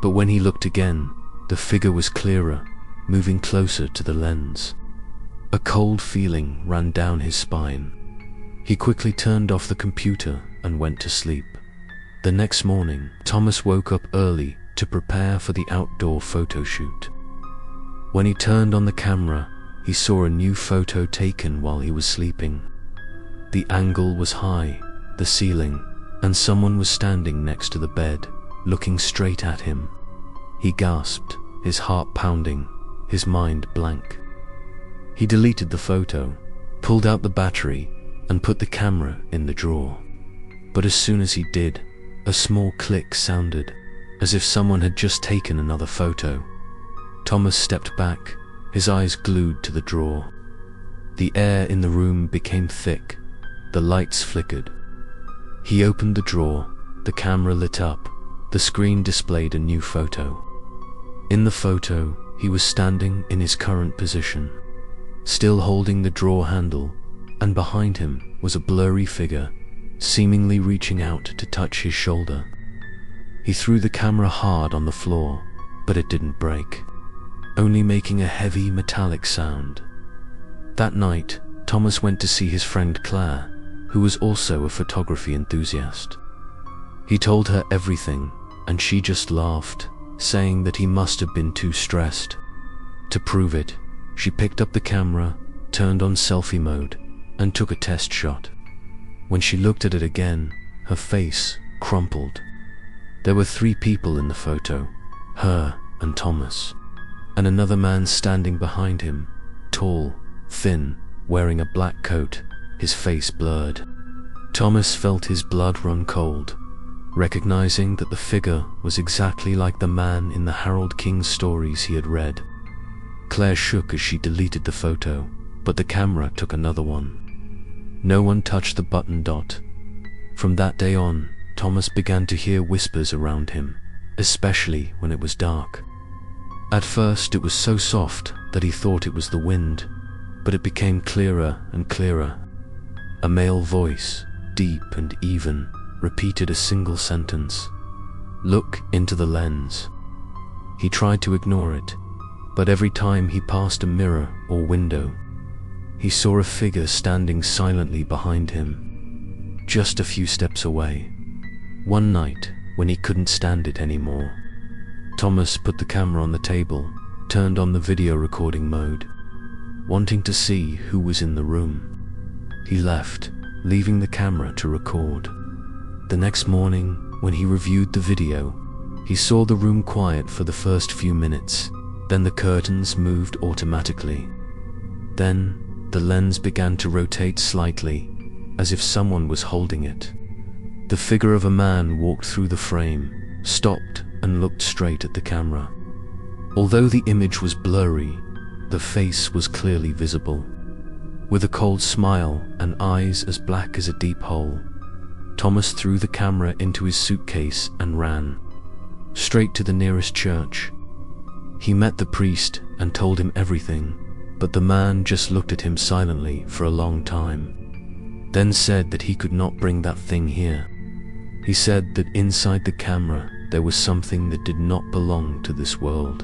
but when he looked again, the figure was clearer, moving closer to the lens. A cold feeling ran down his spine. He quickly turned off the computer and went to sleep. The next morning, Thomas woke up early to prepare for the outdoor photo shoot. When he turned on the camera, he saw a new photo taken while he was sleeping. The angle was high, the ceiling, and someone was standing next to the bed, looking straight at him. He gasped, his heart pounding, his mind blank. He deleted the photo, pulled out the battery, and put the camera in the drawer. But as soon as he did, a small click sounded, as if someone had just taken another photo. Thomas stepped back, his eyes glued to the drawer. The air in the room became thick, the lights flickered. He opened the drawer, the camera lit up, the screen displayed a new photo. In the photo, he was standing in his current position, still holding the drawer handle, and behind him was a blurry figure, seemingly reaching out to touch his shoulder. He threw the camera hard on the floor, but it didn't break, only making a heavy metallic sound. That night, Thomas went to see his friend Claire, who was also a photography enthusiast. He told her everything, and she just laughed, saying that he must have been too stressed. To prove it, she picked up the camera, turned on selfie mode, and took a test shot. When she looked at it again, her face crumpled. There were 3 people in the photo, her and Thomas, and another man standing behind him, tall, thin, wearing a black coat, his face blurred. Thomas felt his blood run cold, recognizing that the figure was exactly like the man in the Harold King stories he had read. Claire shook as she deleted the photo, but the camera took another one. No one touched the button dot. From that day on, Thomas began to hear whispers around him, especially when it was dark. At first it was so soft that he thought it was the wind, but it became clearer and clearer. A male voice, deep and even, repeated a single sentence: "Look into the lens." He tried to ignore it, but every time he passed a mirror or window, he saw a figure standing silently behind him, just a few steps away. One night, when he couldn't stand it anymore, Thomas put the camera on the table, turned on the video recording mode, wanting to see who was in the room. He left, leaving the camera to record. The next morning, when he reviewed the video, he saw the room quiet for the first few minutes, then the curtains moved automatically. Then, the lens began to rotate slightly, as if someone was holding it. The figure of a man walked through the frame, stopped, and looked straight at the camera. Although the image was blurry, the face was clearly visible. With a cold smile and eyes as black as a deep hole, Thomas threw the camera into his suitcase and ran straight to the nearest church. He met the priest and told him everything, but the man just looked at him silently for a long time, then said that he could not bring that thing here. He said that inside the camera there was something that did not belong to this world,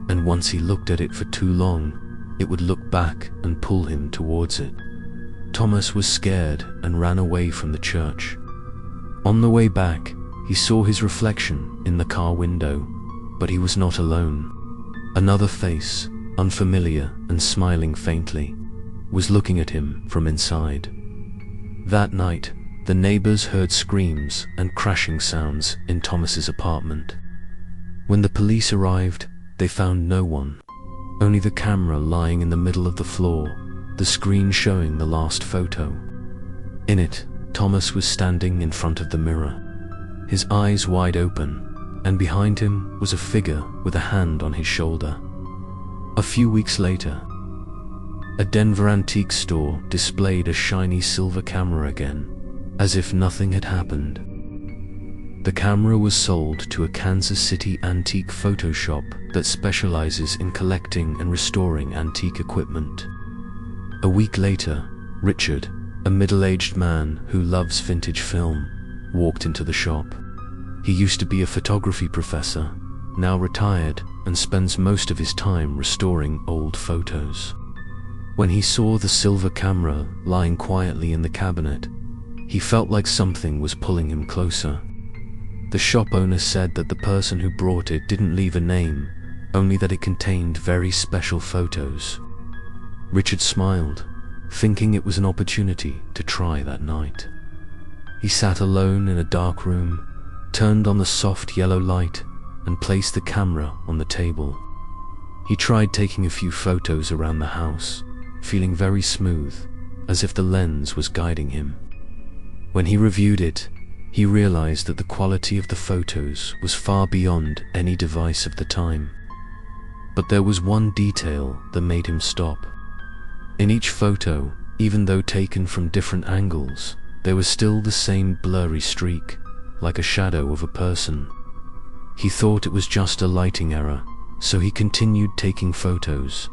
and once he looked at it for too long, it would look back and pull him towards it. Thomas was scared and ran away from the church. On the way back, he saw his reflection in the car window, but he was not alone. Another face, unfamiliar and smiling faintly, was looking at him from inside. That night, the neighbors heard screams and crashing sounds in Thomas's apartment. When the police arrived, they found no one, only the camera lying in the middle of the floor, the screen showing the last photo. In it, Thomas was standing in front of the mirror, his eyes wide open, and behind him was a figure with a hand on his shoulder. A few weeks later, a Denver antique store displayed a shiny silver camera again, as if nothing had happened. The camera was sold to a Kansas City antique photo shop that specializes in collecting and restoring antique equipment. A week later, Richard, a middle-aged man who loves vintage film, walked into the shop. He used to be a photography professor, now retired, and spends most of his time restoring old photos. When he saw the silver camera lying quietly in the cabinet, he felt like something was pulling him closer. The shop owner said that the person who brought it didn't leave a name, only that it contained very special photos. Richard smiled, thinking it was an opportunity to try that night. He sat alone in a dark room, turned on the soft yellow light, and placed the camera on the table. He tried taking a few photos around the house, feeling very smooth, as if the lens was guiding him. When he reviewed it, he realized that the quality of the photos was far beyond any device of the time. But there was one detail that made him stop. In each photo, even though taken from different angles, there was still the same blurry streak, like a shadow of a person. He thought it was just a lighting error, so he continued taking photos.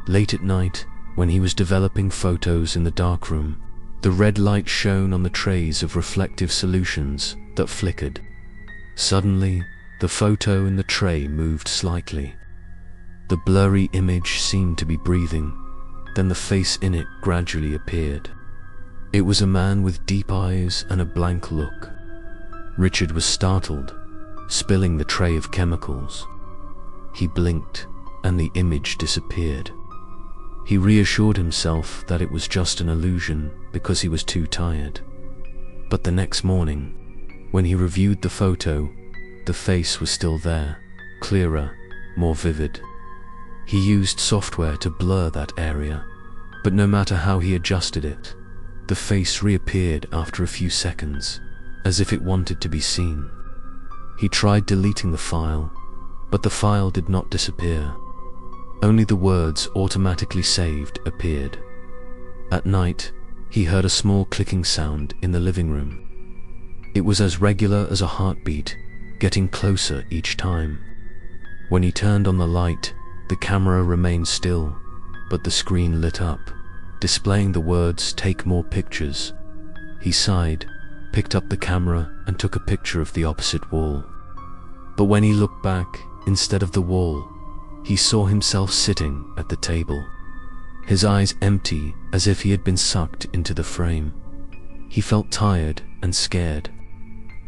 Late at night, when he was developing photos in the darkroom, the red light shone on the trays of reflective solutions that flickered. Suddenly, the photo in the tray moved slightly. The blurry image seemed to be breathing, then the face in it gradually appeared. It was a man with deep eyes and a blank look. Richard was startled, spilling the tray of chemicals. He blinked, and the image disappeared. He reassured himself that it was just an illusion because he was too tired. But the next morning, when he reviewed the photo, the face was still there, clearer, more vivid. He used software to blur that area, but no matter how he adjusted it, the face reappeared after a few seconds, as if it wanted to be seen. He tried deleting the file, but the file did not disappear. Only the words automatically saved appeared. At night, he heard a small clicking sound in the living room. It was as regular as a heartbeat, getting closer each time. When he turned on the light, the camera remained still, but the screen lit up, displaying the words "Take more pictures." He sighed, picked up the camera and took a picture of the opposite wall. But when he looked back, instead of the wall, he saw himself sitting at the table, his eyes empty as if he had been sucked into the frame. He felt tired and scared.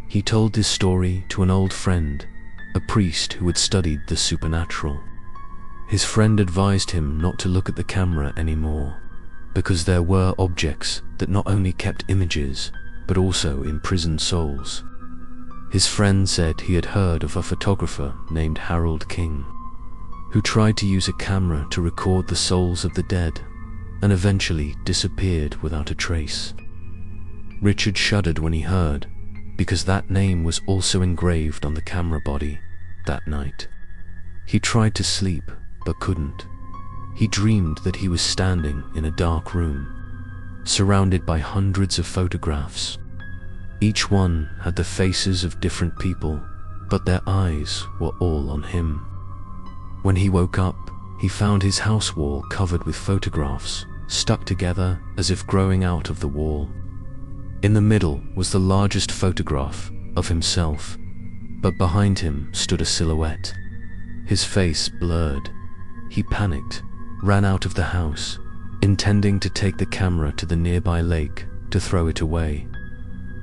He told his story to an old friend, a priest who had studied the supernatural. His friend advised him not to look at the camera anymore, because there were objects that not only kept images, but also imprisoned souls. His friend said he had heard of a photographer named Harold King, who tried to use a camera to record the souls of the dead, and eventually disappeared without a trace. Richard shuddered when he heard, because that name was also engraved on the camera body that night. He tried to sleep, but couldn't. He dreamed that he was standing in a dark room, surrounded by hundreds of photographs. Each one had the faces of different people, but their eyes were all on him. When he woke up, he found his house wall covered with photographs, stuck together as if growing out of the wall. In the middle was the largest photograph of himself, but behind him stood a silhouette, his face blurred. He panicked, ran out of the house, intending to take the camera to the nearby lake to throw it away.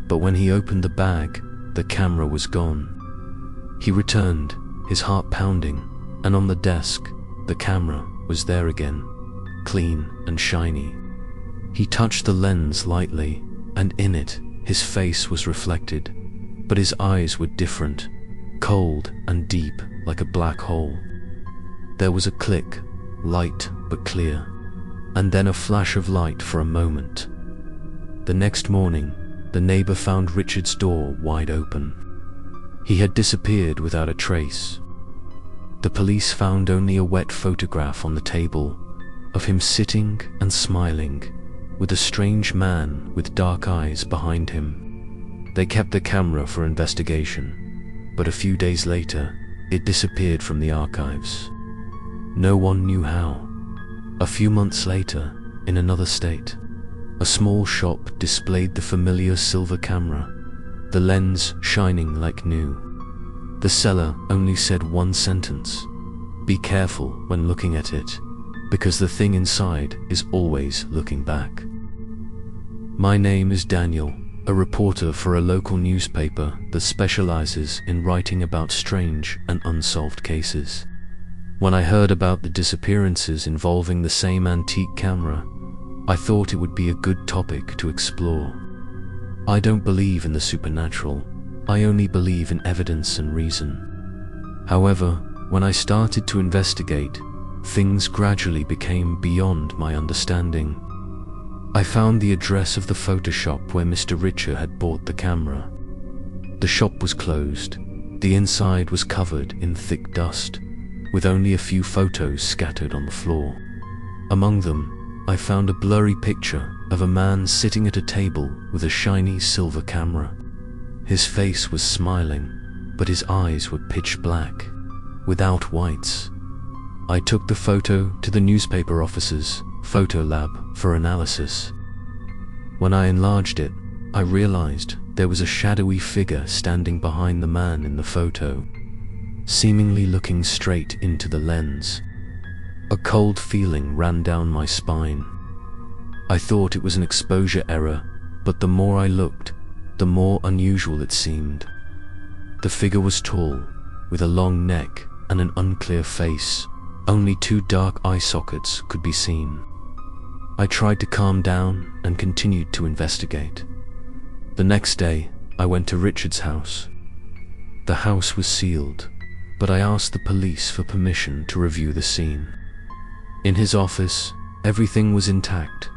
But when he opened the bag, the camera was gone. He returned, his heart pounding, and on the desk, the camera was there again, clean and shiny. He touched the lens lightly, and in it, his face was reflected, but his eyes were different, cold and deep like a black hole. There was a click, light but clear, and then a flash of light for a moment. The next morning, the neighbor found Richard's door wide open. He had disappeared without a trace. The police found only a wet photograph on the table of him sitting and smiling, with a strange man with dark eyes behind him. They kept the camera for investigation, but a few days later, it disappeared from the archives. No one knew how. A few months later, in another state, a small shop displayed the familiar silver camera, the lens shining like new. The seller only said one sentence: "Be careful when looking at it, because the thing inside is always looking back." My name is Daniel, a reporter for a local newspaper that specializes in writing about strange and unsolved cases. When I heard about the disappearances involving the same antique camera, I thought it would be a good topic to explore. I don't believe in the supernatural, I only believe in evidence and reason. However, when I started to investigate, things gradually became beyond my understanding. I found the address of the photo shop where Mr. Richard had bought the camera. The shop was closed. The inside was covered in thick dust, with only a few photos scattered on the floor. Among them, I found a blurry picture of a man sitting at a table with a shiny silver camera. His face was smiling, but his eyes were pitch black, without whites. I took the photo to the newspaper office's photo lab for analysis. When I enlarged it, I realized there was a shadowy figure standing behind the man in the photo, seemingly looking straight into the lens. A cold feeling ran down my spine. I thought it was an exposure error, but the more I looked, the more unusual it seemed. The figure was tall, with a long neck and an unclear face. Only 2 dark eye sockets could be seen. I tried to calm down and continued to investigate. The next day, I went to Richard's house. The house was sealed, but I asked the police for permission to review the scene. In his office, everything was intact,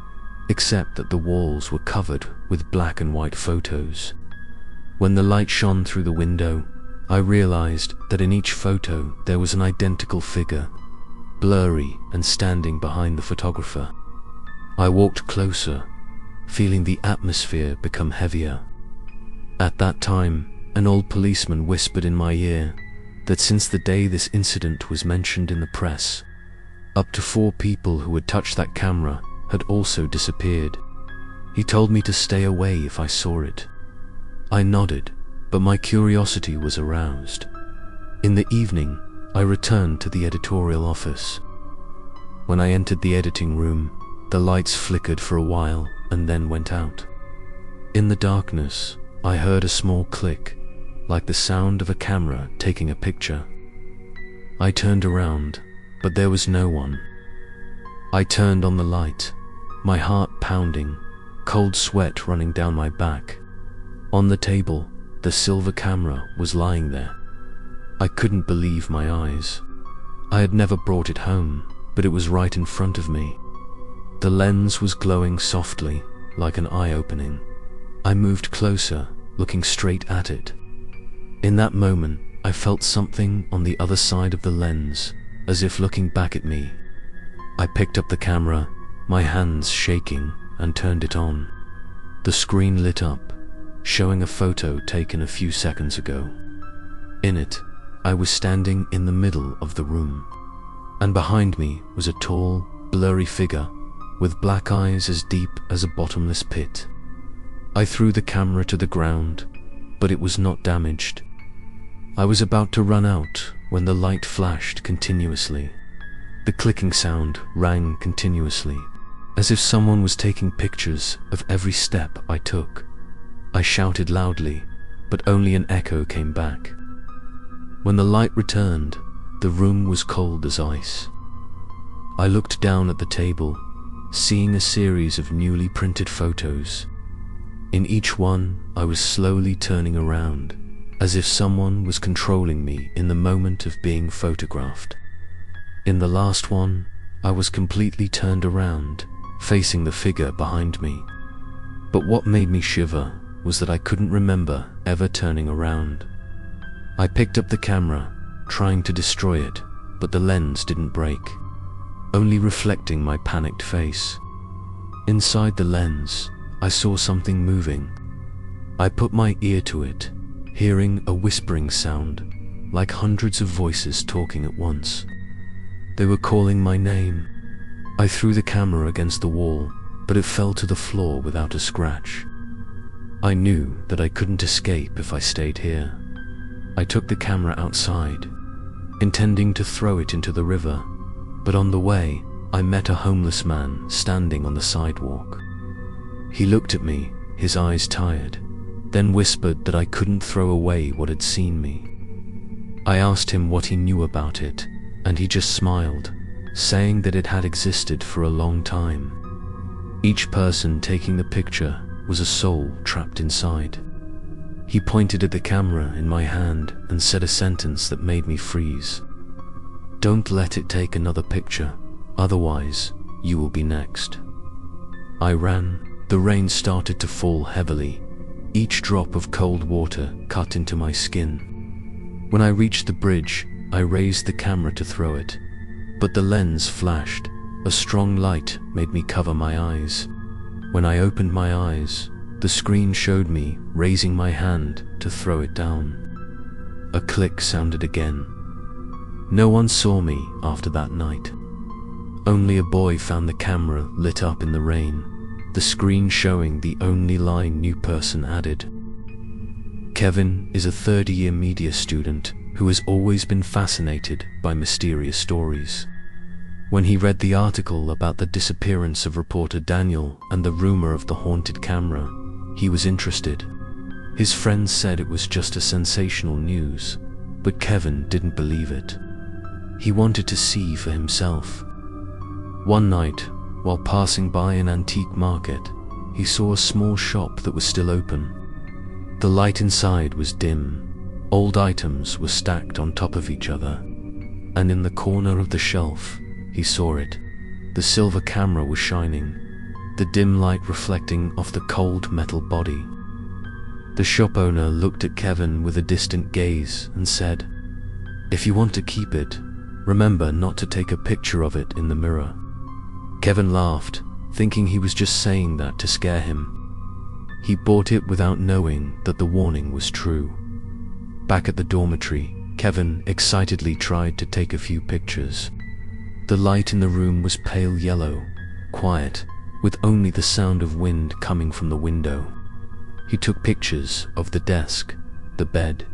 except that the walls were covered with black and white photos. When the light shone through the window, I realized that in each photo there was an identical figure, blurry and standing behind the photographer. I walked closer, feeling the atmosphere become heavier. At that time, an old policeman whispered in my ear that since the day this incident was mentioned in the press, up to 4 people who had touched that camera had also disappeared. He told me to stay away if I saw it. I nodded, but my curiosity was aroused. In the evening, I returned to the editorial office. When I entered the editing room, the lights flickered for a while and then went out. In the darkness, I heard a small click, like the sound of a camera taking a picture. I turned around, but there was no one. I turned on the light, my heart pounding, cold sweat running down my back. On the table, the silver camera was lying there. I couldn't believe my eyes. I had never brought it home, but it was right in front of me. The lens was glowing softly, like an eye opening. I moved closer, looking straight at it. In that moment, I felt something on the other side of the lens, as if looking back at me. I picked up the camera, my hands shaking, and turned it on. The screen lit up, showing a photo taken a few seconds ago. In it, I was standing in the middle of the room, and behind me was a tall, blurry figure with black eyes as deep as a bottomless pit. I threw the camera to the ground, but it was not damaged. I was about to run out when the light flashed continuously. The clicking sound rang continuously, as if someone was taking pictures of every step I took. I shouted loudly, but only an echo came back. When the light returned, the room was cold as ice. I looked down at the table, seeing a series of newly printed photos. In each one, I was slowly turning around, as if someone was controlling me in the moment of being photographed. In the last one, I was completely turned around, facing the figure behind me. But what made me shiver was that I couldn't remember ever turning around. I picked up the camera, trying to destroy it, but the lens didn't break, only reflecting my panicked face. Inside the lens, I saw something moving. I put my ear to it, hearing a whispering sound, like hundreds of voices talking at once. They were calling my name. I threw the camera against the wall, but it fell to the floor without a scratch. I knew that I couldn't escape if I stayed here. I took the camera outside, intending to throw it into the river, but on the way, I met a homeless man standing on the sidewalk. He looked at me, his eyes tired, then whispered that I couldn't throw away what had seen me. I asked him what he knew about it, and he just smiled, saying that it had existed for a long time. Each person taking the picture was a soul trapped inside. He pointed at the camera in my hand and said a sentence that made me freeze. "Don't let it take another picture, otherwise you will be next." I ran. The rain started to fall heavily. Each drop of cold water cut into my skin. When I reached the bridge, I raised the camera to throw it, but the lens flashed, A strong light made me cover my eyes. When I opened my eyes, the screen showed me raising my hand to throw it down. A click sounded again. No one saw me after that night. Only a boy found the camera lit up in the rain, the screen showing the only line new person added. Kevin is a third-year media student who has always been fascinated by mysterious stories. When he read the article about the disappearance of reporter Daniel and the rumor of the haunted camera, he was interested. His friends said it was just a sensational news, but Kevin didn't believe it. He wanted to see for himself. One night, while passing by an antique market, he saw a small shop that was still open. The light inside was dim. Old items were stacked on top of each other, and in the corner of the shelf, he saw it. The silver camera was shining, the dim light reflecting off the cold metal body. The shop owner looked at Kevin with a distant gaze and said, "If you want to keep it, remember not to take a picture of it in the mirror." Kevin laughed, thinking he was just saying that to scare him. He bought it without knowing that the warning was true. Back at the dormitory, Kevin excitedly tried to take a few pictures. The light in the room was pale yellow, quiet, with only the sound of wind coming from the window. He took pictures of the desk, the bed,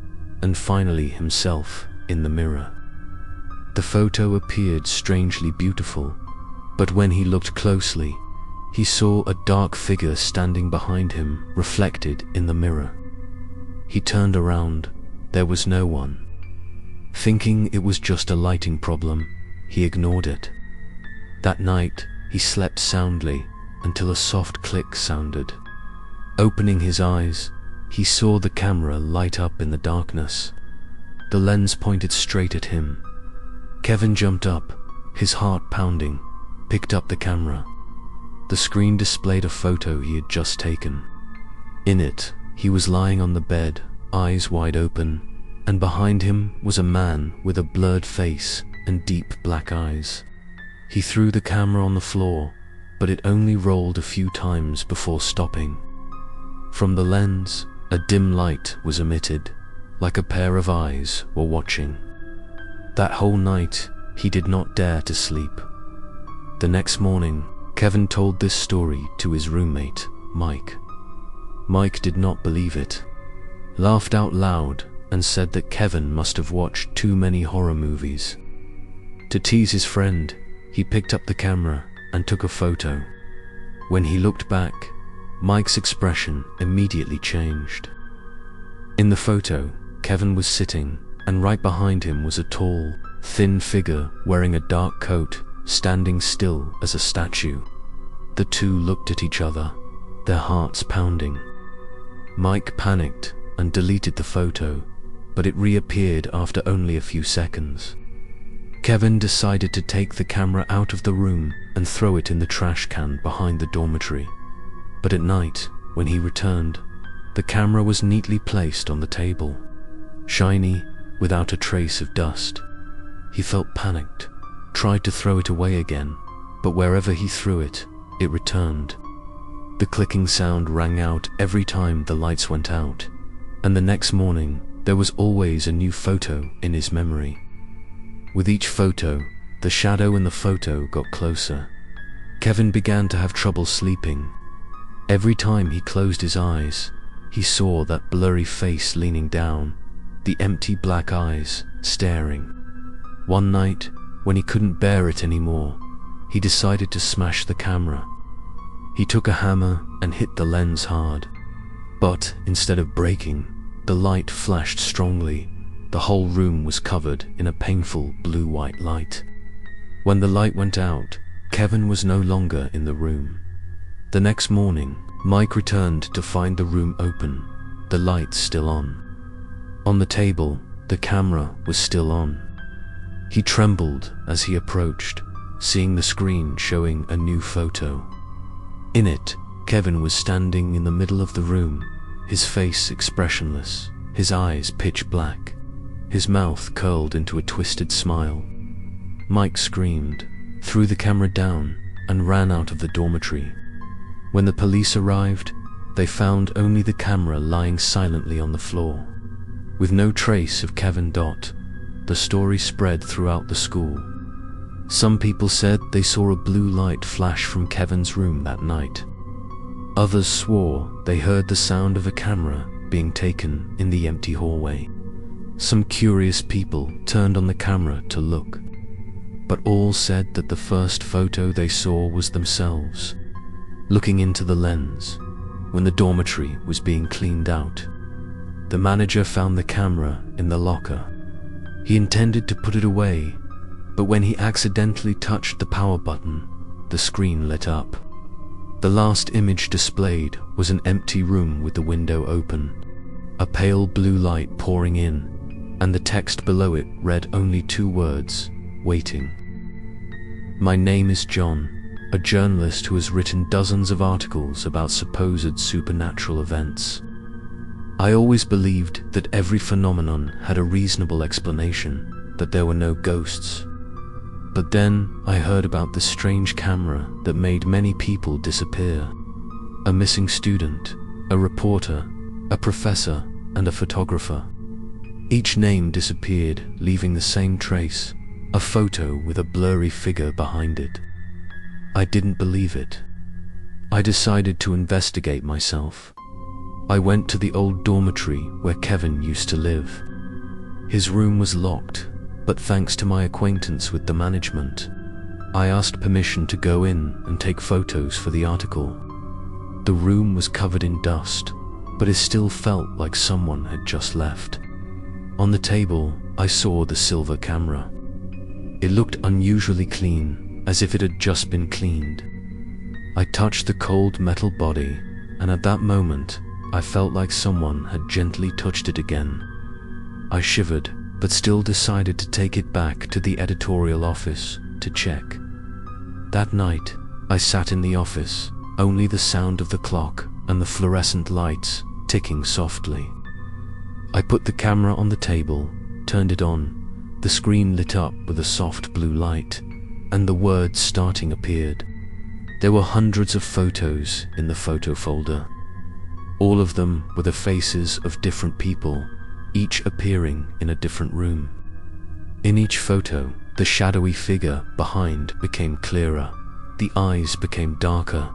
and finally himself in the mirror. The photo appeared strangely beautiful, but when he looked closely, he saw a dark figure standing behind him, reflected in the mirror. He turned around. There was no one. Thinking it was just a lighting problem, he ignored it. That night, he slept soundly until a soft click sounded. Opening his eyes, he saw the camera light up in the darkness. The lens pointed straight at him. Kevin jumped up, his heart pounding, picked up the camera. The screen displayed a photo he had just taken. In it, he was lying on the bed, eyes wide open, and behind him was a man with a blurred face and deep black eyes. He threw the camera on the floor, but it only rolled a few times before stopping. From the lens, a dim light was emitted, like a pair of eyes were watching. That whole night, he did not dare to sleep. The next morning, Kevin told this story to his roommate, Mike. Mike did not believe it, laughed out loud, and said that Kevin must have watched too many horror movies. To tease his friend, he picked up the camera and took a photo. When he looked back, Mike's expression immediately changed. In the photo, Kevin was sitting, and right behind him was a tall, thin figure wearing a dark coat, standing still as a statue. The two looked at each other, their hearts pounding. Mike panicked and deleted the photo, but it reappeared after only a few seconds. Kevin decided to take the camera out of the room and throw it in the trash can behind the dormitory. But at night, when he returned, the camera was neatly placed on the table, shiny, without a trace of dust. He felt panicked, tried to throw it away again, but wherever he threw it, it returned. The clicking sound rang out every time the lights went out, and the next morning, there was always a new photo in his memory. With each photo, the shadow in the photo got closer. Kevin began to have trouble sleeping. Every time he closed his eyes, he saw that blurry face leaning down, the empty black eyes staring. One night, when he couldn't bear it anymore, he decided to smash the camera. He took a hammer and hit the lens hard. But instead of breaking, the light flashed strongly. The whole room was covered in a painful blue-white light. When the light went out, Kevin was no longer in the room. The next morning, Mike returned to find the room open, the lights still on. On the table, the camera was still on. He trembled as he approached, seeing the screen showing a new photo. In it, Kevin was standing in the middle of the room, his face expressionless, his eyes pitch black, his mouth curled into a twisted smile. Mike screamed, threw the camera down, and ran out of the dormitory. When the police arrived, they found only the camera lying silently on the floor. With no trace of Kevin. The story spread throughout the school. Some people said they saw a blue light flash from Kevin's room that night. Others swore they heard the sound of a camera being taken in the empty hallway. Some curious people turned on the camera to look, but all said that the first photo they saw was themselves, looking into the lens when the dormitory was being cleaned out. The manager found the camera in the locker. He intended to put it away, but when he accidentally touched the power button, the screen lit up. The last image displayed was an empty room with the window open, a pale blue light pouring in, and the text below it read only 2 words: waiting. My name is John, a journalist who has written dozens of articles about supposed supernatural events. I always believed that every phenomenon had a reasonable explanation, that there were no ghosts. But then I heard about the strange camera that made many people disappear. A missing student, a reporter, a professor, and a photographer. Each name disappeared, leaving the same trace, a photo with a blurry figure behind it. I didn't believe it. I decided to investigate myself. I went to the old dormitory where Kevin used to live. His room was locked, but thanks to my acquaintance with the management, I asked permission to go in and take photos for the article. The room was covered in dust, but it still felt like someone had just left. On the table, I saw the silver camera. It looked unusually clean, as if it had just been cleaned. I touched the cold metal body, and at that moment, I felt like someone had gently touched it again. I shivered, but still decided to take it back to the editorial office to check. That night, I sat in the office, only the sound of the clock and the fluorescent lights ticking softly. I put the camera on the table, turned it on. The screen lit up with a soft blue light, and the words starting appeared. There were hundreds of photos in the photo folder. All of them were the faces of different people, each appearing in a different room. In each photo, the shadowy figure behind became clearer. The eyes became darker,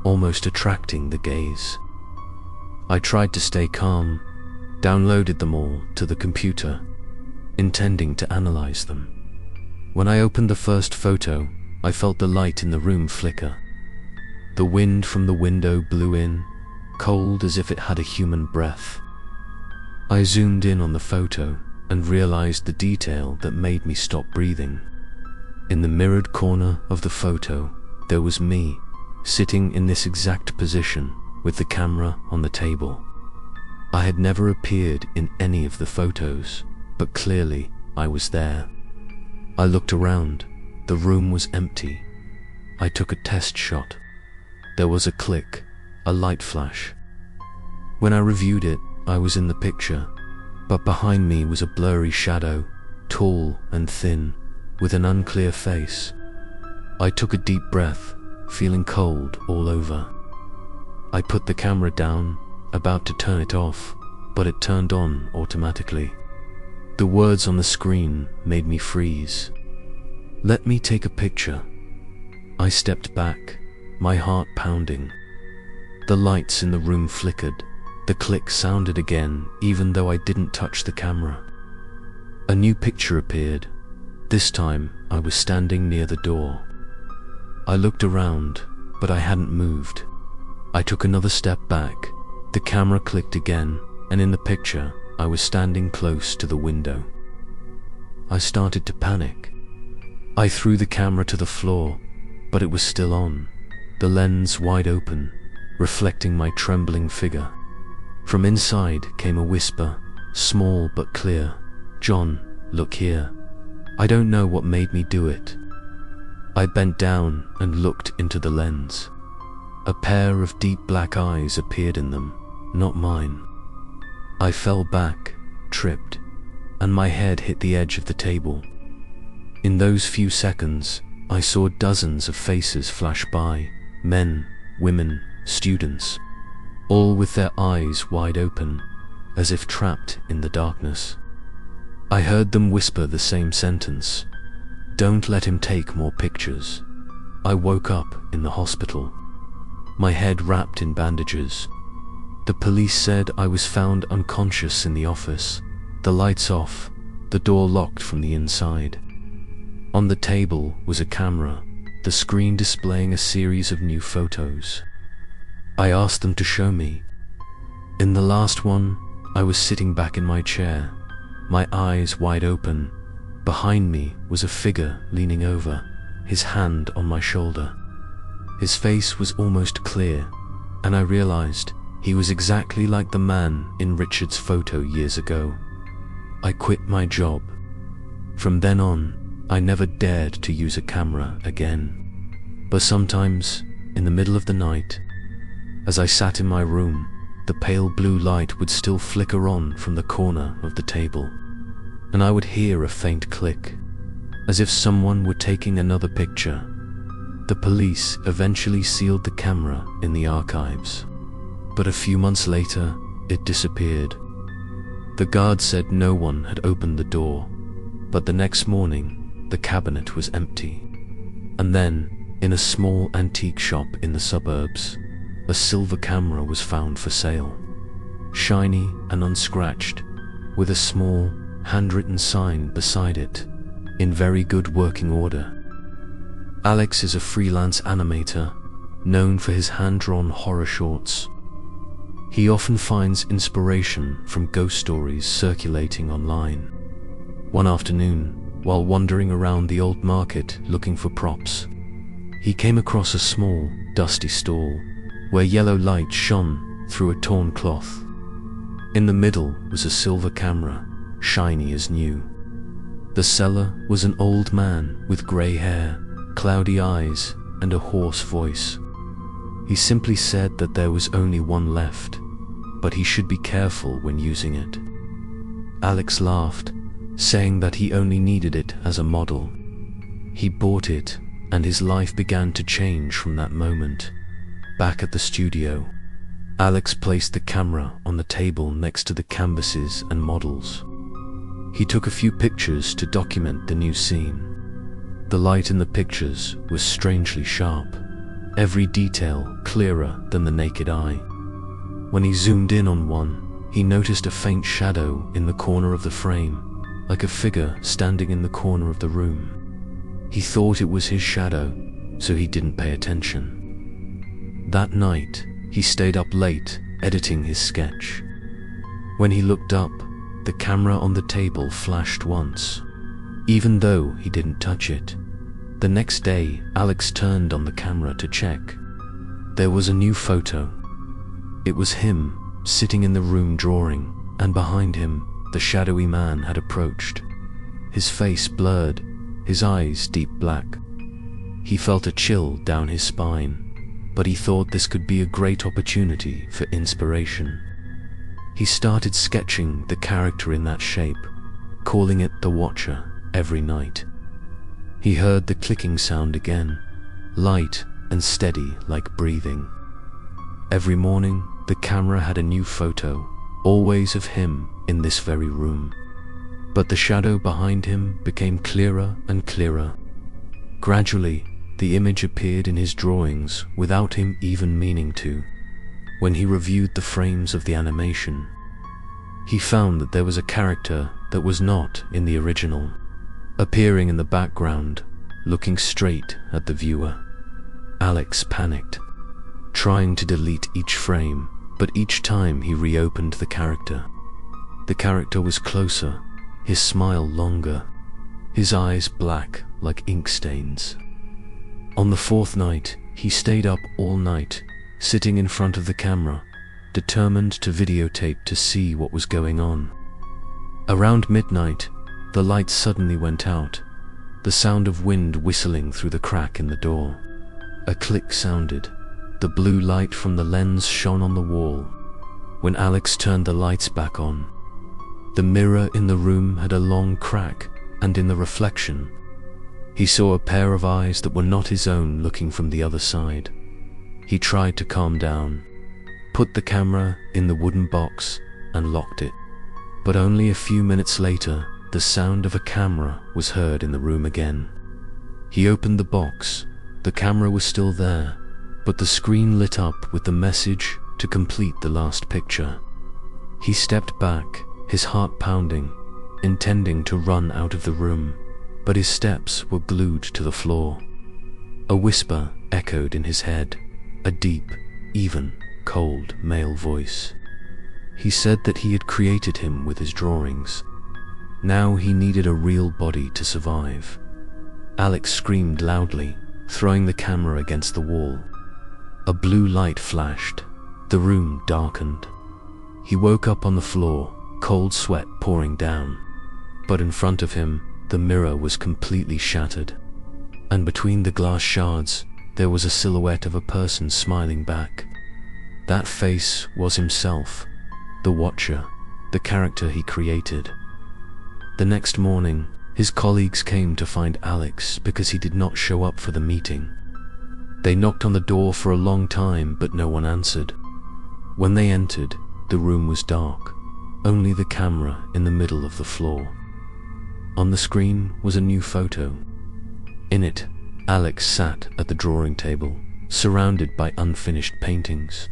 almost attracting the gaze. I tried to stay calm, downloaded them all to the computer, intending to analyze them. When I opened the first photo, I felt the light in the room flicker. The wind from the window blew in, cold as if it had a human breath. I zoomed in on the photo and realized the detail that made me stop breathing. In the mirrored corner of the photo, there was me, sitting in this exact position with the camera on the table. I had never appeared in any of the photos, but clearly I was there. I looked around. The room was empty. I took a test shot. There was a click, a light flash. When I reviewed it, I was in the picture, but behind me was a blurry shadow, tall and thin, with an unclear face. I took a deep breath, feeling cold all over. I put the camera down, about to turn it off, but it turned on automatically. The words on the screen made me freeze. "Let me take a picture." I stepped back, my heart pounding. The lights in the room flickered. The click sounded again, even though I didn't touch the camera. A new picture appeared. This time, I was standing near the door. I looked around, but I hadn't moved. I took another step back. The camera clicked again, and in the picture, I was standing close to the window. I started to panic. I threw the camera to the floor, but it was still on, the lens wide open, reflecting my trembling figure. From inside came a whisper, small but clear. "John, look here." I don't know what made me do it. I bent down and looked into the lens. A pair of deep black eyes appeared in them, not mine. I fell back, tripped, and my head hit the edge of the table. In those few seconds, I saw dozens of faces flash by, men, women, students, all with their eyes wide open, as if trapped in the darkness. I heard them whisper the same sentence, "Don't let him take more pictures." I woke up in the hospital, my head wrapped in bandages. The police said I was found unconscious in the office, the lights off, the door locked from the inside. On the table was a camera, the screen displaying a series of new photos. I asked them to show me. In the last one, I was sitting back in my chair, my eyes wide open. Behind me was a figure leaning over, his hand on my shoulder. His face was almost clear, and I realized he was exactly like the man in Richard's photo years ago. I quit my job. From then on, I never dared to use a camera again. But sometimes, in the middle of the night, as I sat in my room, the pale blue light would still flicker on from the corner of the table, and I would hear a faint click, as if someone were taking another picture. The police eventually sealed the camera in the archives, but a few months later, it disappeared. The guard said no one had opened the door, but the next morning, the cabinet was empty. And then, in a small antique shop in the suburbs, a silver camera was found for sale, shiny and unscratched, with a small, handwritten sign beside it, in very good working order. Alex is a freelance animator, known for his hand-drawn horror shorts. He often finds inspiration from ghost stories circulating online. One afternoon, while wandering around the old market looking for props, he came across a small, dusty stall where yellow light shone through a torn cloth. In the middle was a silver camera, shiny as new. The seller was an old man with grey hair, cloudy eyes, and a hoarse voice. He simply said that there was only one left, but he should be careful when using it. Alex laughed, saying that he only needed it as a model. He bought it, and his life began to change from that moment. Back at the studio, Alex placed the camera on the table next to the canvases and models. He took a few pictures to document the new scene. The light in the pictures was strangely sharp, every detail clearer than the naked eye. When he zoomed in on one, he noticed a faint shadow in the corner of the frame, like a figure standing in the corner of the room. He thought it was his shadow, so he didn't pay attention. That night, he stayed up late, editing his sketch. When he looked up, the camera on the table flashed once, even though he didn't touch it. The next day, Alex turned on the camera to check. There was a new photo. It was him, sitting in the room drawing, and behind him, the shadowy man had approached. His face blurred, his eyes deep black. He felt a chill down his spine, but he thought this could be a great opportunity for inspiration. He started sketching the character in that shape, calling it the Watcher, every night. He heard the clicking sound again, light and steady like breathing. Every morning, the camera had a new photo, always of him in this very room. But the shadow behind him became clearer and clearer. Gradually, the image appeared in his drawings without him even meaning to. When he reviewed the frames of the animation, he found that there was a character that was not in the original, appearing in the background, looking straight at the viewer. Alex panicked, trying to delete each frame, but each time he reopened the character was closer, his smile longer, his eyes black like ink stains. On the fourth night, he stayed up all night, sitting in front of the camera, determined to videotape to see what was going on. Around midnight, the light suddenly went out, the sound of wind whistling through the crack in the door. A click sounded. The blue light from the lens shone on the wall. When Alex turned the lights back on, the mirror in the room had a long crack, and in the reflection, He saw a pair of eyes that were not his own looking from the other side. He tried to calm down, put the camera in the wooden box, and locked it. But only a few minutes later, the sound of a camera was heard in the room again. He opened the box. The camera was still there, but the screen lit up with the message to complete the last picture. He stepped back, his heart pounding, intending to run out of the room, but his steps were glued to the floor. A whisper echoed in his head, a deep, even, cold male voice. He said that he had created him with his drawings. Now he needed a real body to survive. Alex screamed loudly, throwing the camera against the wall. A blue light flashed. The room darkened. He woke up on the floor, cold sweat pouring down. But in front of him, the mirror was completely shattered. And between the glass shards, there was a silhouette of a person smiling back. That face was himself, the Watcher, the character he created. The next morning, his colleagues came to find Alex because he did not show up for the meeting. They knocked on the door for a long time, but no one answered. When they entered, the room was dark, only the camera in the middle of the floor. On the screen was a new photo. In it, Alex sat at the drawing table, surrounded by unfinished paintings.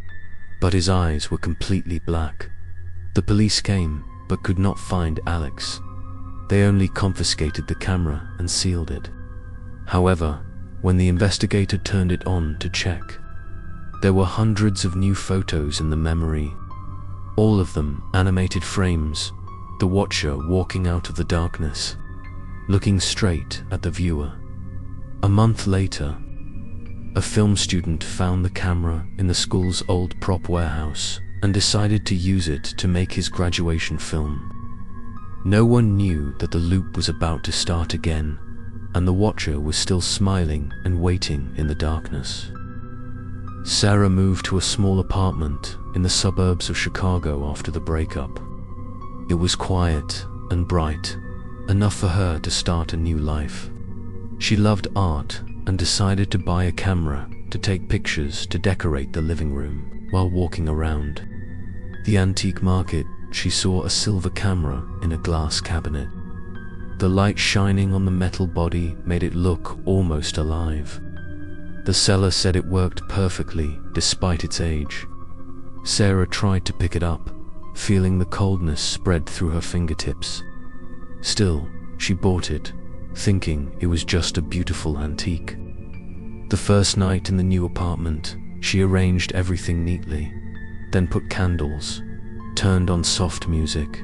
But his eyes were completely black. The police came, but could not find Alex. They only confiscated the camera and sealed it. However, when the investigator turned it on to check, there were hundreds of new photos in the memory. All of them animated frames, the Watcher walking out of the darkness, looking straight at the viewer. A month later, a film student found the camera in the school's old prop warehouse and decided to use it to make his graduation film. No one knew that the loop was about to start again, and the Watcher was still smiling and waiting in the darkness. Sarah moved to a small apartment in the suburbs of Chicago after the breakup. It was quiet and bright, enough for her to start a new life. She loved art and decided to buy a camera to take pictures to decorate the living room while walking around the antique market. She saw a silver camera in a glass cabinet. The light shining on the metal body made it look almost alive. The seller said it worked perfectly despite its age. Sarah tried to pick it up, feeling the coldness spread through her fingertips. Still, she bought it, thinking it was just a beautiful antique. The first night in the new apartment, she arranged everything neatly, then put candles, turned on soft music.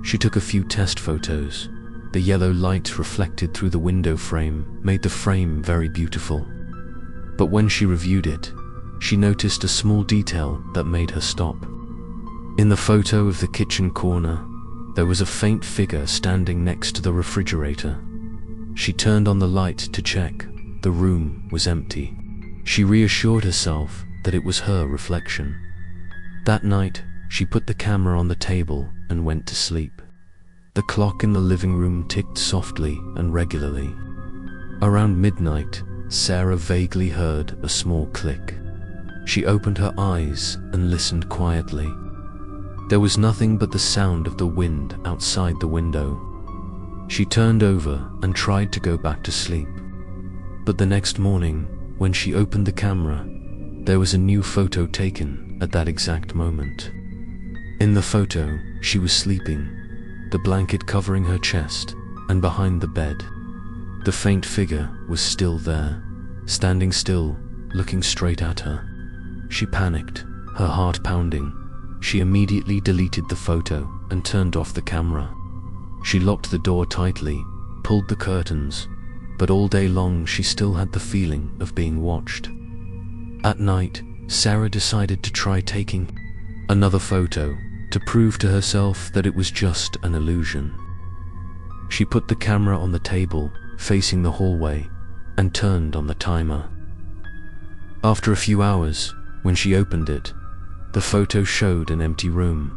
She took a few test photos. The yellow light reflected through the window frame made the frame very beautiful. But when she reviewed it, she noticed a small detail that made her stop. In the photo of the kitchen corner, there was a faint figure standing next to the refrigerator. She turned on the light to check. The room was empty. She reassured herself that it was her reflection. That night, she put the camera on the table and went to sleep. The clock in the living room ticked softly and regularly. Around midnight, Sarah vaguely heard a small click. She opened her eyes and listened quietly. There was nothing but the sound of the wind outside the window. She turned over and tried to go back to sleep. But the next morning, when she opened the camera, there was a new photo taken at that exact moment. In the photo, she was sleeping, the blanket covering her chest, and behind the bed. The faint figure was still there, standing still, looking straight at her. She panicked, her heart pounding. She immediately deleted the photo and turned off the camera. She locked the door tightly, pulled the curtains, but all day long she still had the feeling of being watched. At night, Sarah decided to try taking another photo to prove to herself that it was just an illusion. She put the camera on the table, facing the hallway, and turned on the timer. After a few hours, when she opened it, the photo showed an empty room,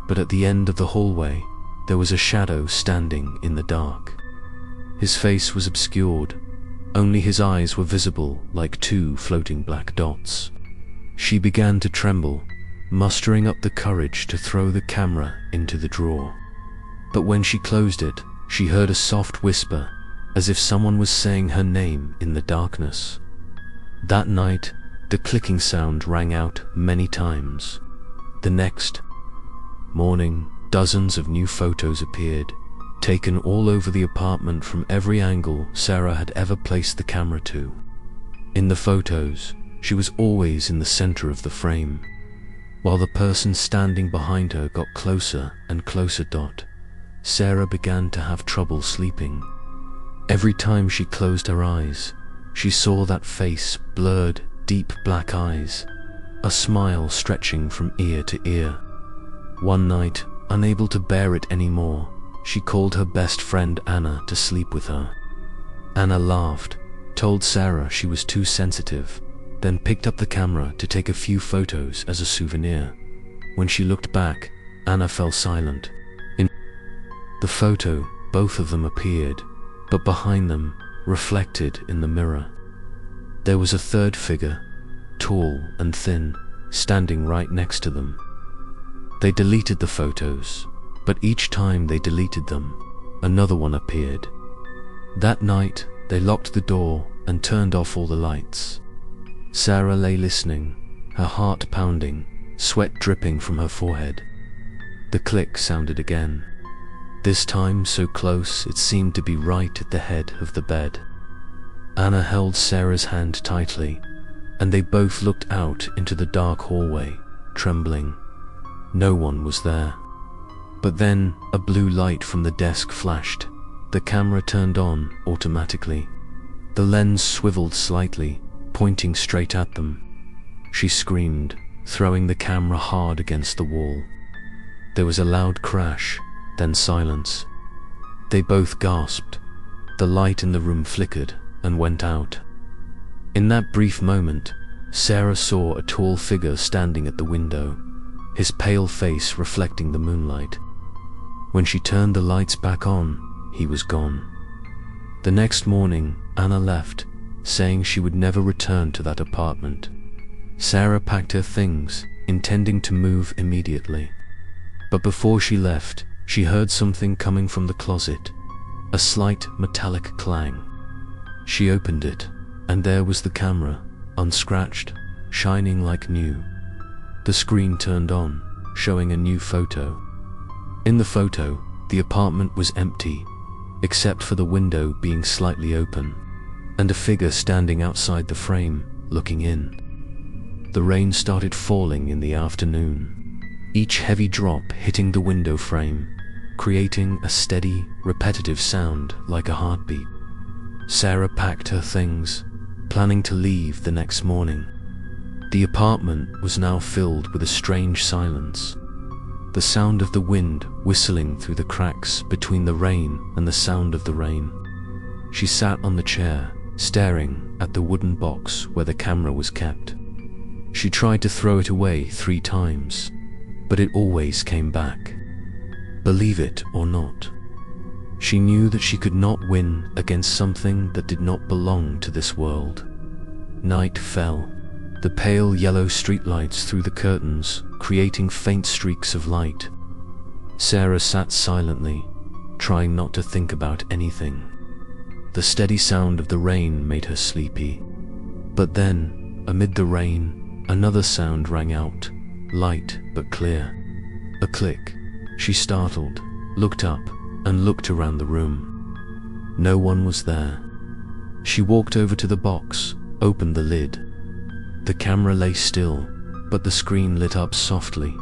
but at the end of the hallway, there was a shadow standing in the dark. His face was obscured. Only his eyes were visible like two floating black dots. She began to tremble, mustering up the courage to throw the camera into the drawer. But when she closed it, she heard a soft whisper, as if someone was saying her name in the darkness. That night, the clicking sound rang out many times. The next morning, dozens of new photos appeared, taken all over the apartment from every angle Sarah had ever placed the camera to. In the photos, she was always in the center of the frame, while the person standing behind her got closer and closer. Sarah began to have trouble sleeping. Every time she closed her eyes, she saw that face, blurred, deep black eyes, a smile stretching from ear to ear. One night, unable to bear it anymore, she called her best friend Anna to sleep with her. Anna laughed, told Sarah she was too sensitive, then picked up the camera to take a few photos as a souvenir. When she looked back, Anna fell silent. In the photo, both of them appeared, but behind them, reflected in the mirror, there was a third figure, tall and thin, standing right next to them. They deleted the photos, but each time they deleted them, another one appeared. That night, they locked the door and turned off all the lights. Sarah lay listening, her heart pounding, sweat dripping from her forehead. The click sounded again. This time so close it seemed to be right at the head of the bed. Anna held Sarah's hand tightly, and they both looked out into the dark hallway, trembling. No one was there. But then, a blue light from the desk flashed. The camera turned on automatically. The lens swiveled slightly, pointing straight at them. She screamed, throwing the camera hard against the wall. There was a loud crash, then silence. They both gasped. The light in the room flickered and went out. In that brief moment, Sarah saw a tall figure standing at the window, his pale face reflecting the moonlight. When she turned the lights back on, he was gone. The next morning, Anna left, saying she would never return to that apartment. Sarah packed her things, intending to move immediately. But before she left, she heard something coming from the closet, a slight metallic clang. She opened it, and there was the camera, unscratched, shining like new. The screen turned on, showing a new photo. In the photo, the apartment was empty, except for the window being slightly open, and a figure standing outside the frame, looking in. The rain started falling in the afternoon, each heavy drop hitting the window frame, creating a steady, repetitive sound like a heartbeat. Sarah packed her things, planning to leave the next morning. The apartment was now filled with a strange silence. The sound of the wind whistling through the cracks between the rain and the sound of the rain. She sat on the chair, staring at the wooden box where the camera was kept. She tried to throw it away 3 times, but it always came back. Believe it or not, she knew that she could not win against something that did not belong to this world. Night fell. The pale yellow streetlights through the curtains, creating faint streaks of light. Sarah sat silently, trying not to think about anything. The steady sound of the rain made her sleepy. But then, amid the rain, another sound rang out, light but clear. A click. She startled, looked up, and looked around the room. No one was there. She walked over to the box, opened the lid. The camera lay still, but the screen lit up softly,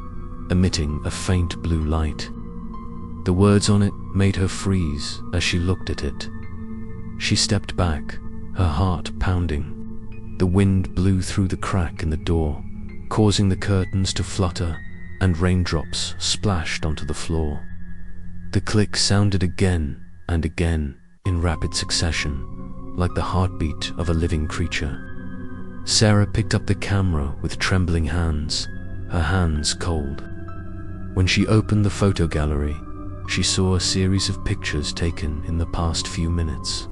emitting a faint blue light. The words on it made her freeze as she looked at it. She stepped back, her heart pounding. The wind blew through the crack in the door, causing the curtains to flutter, and raindrops splashed onto the floor. The click sounded again and again in rapid succession, like the heartbeat of a living creature. Sarah picked up the camera with trembling hands, her hands cold. When she opened the photo gallery, she saw a series of pictures taken in the past few minutes.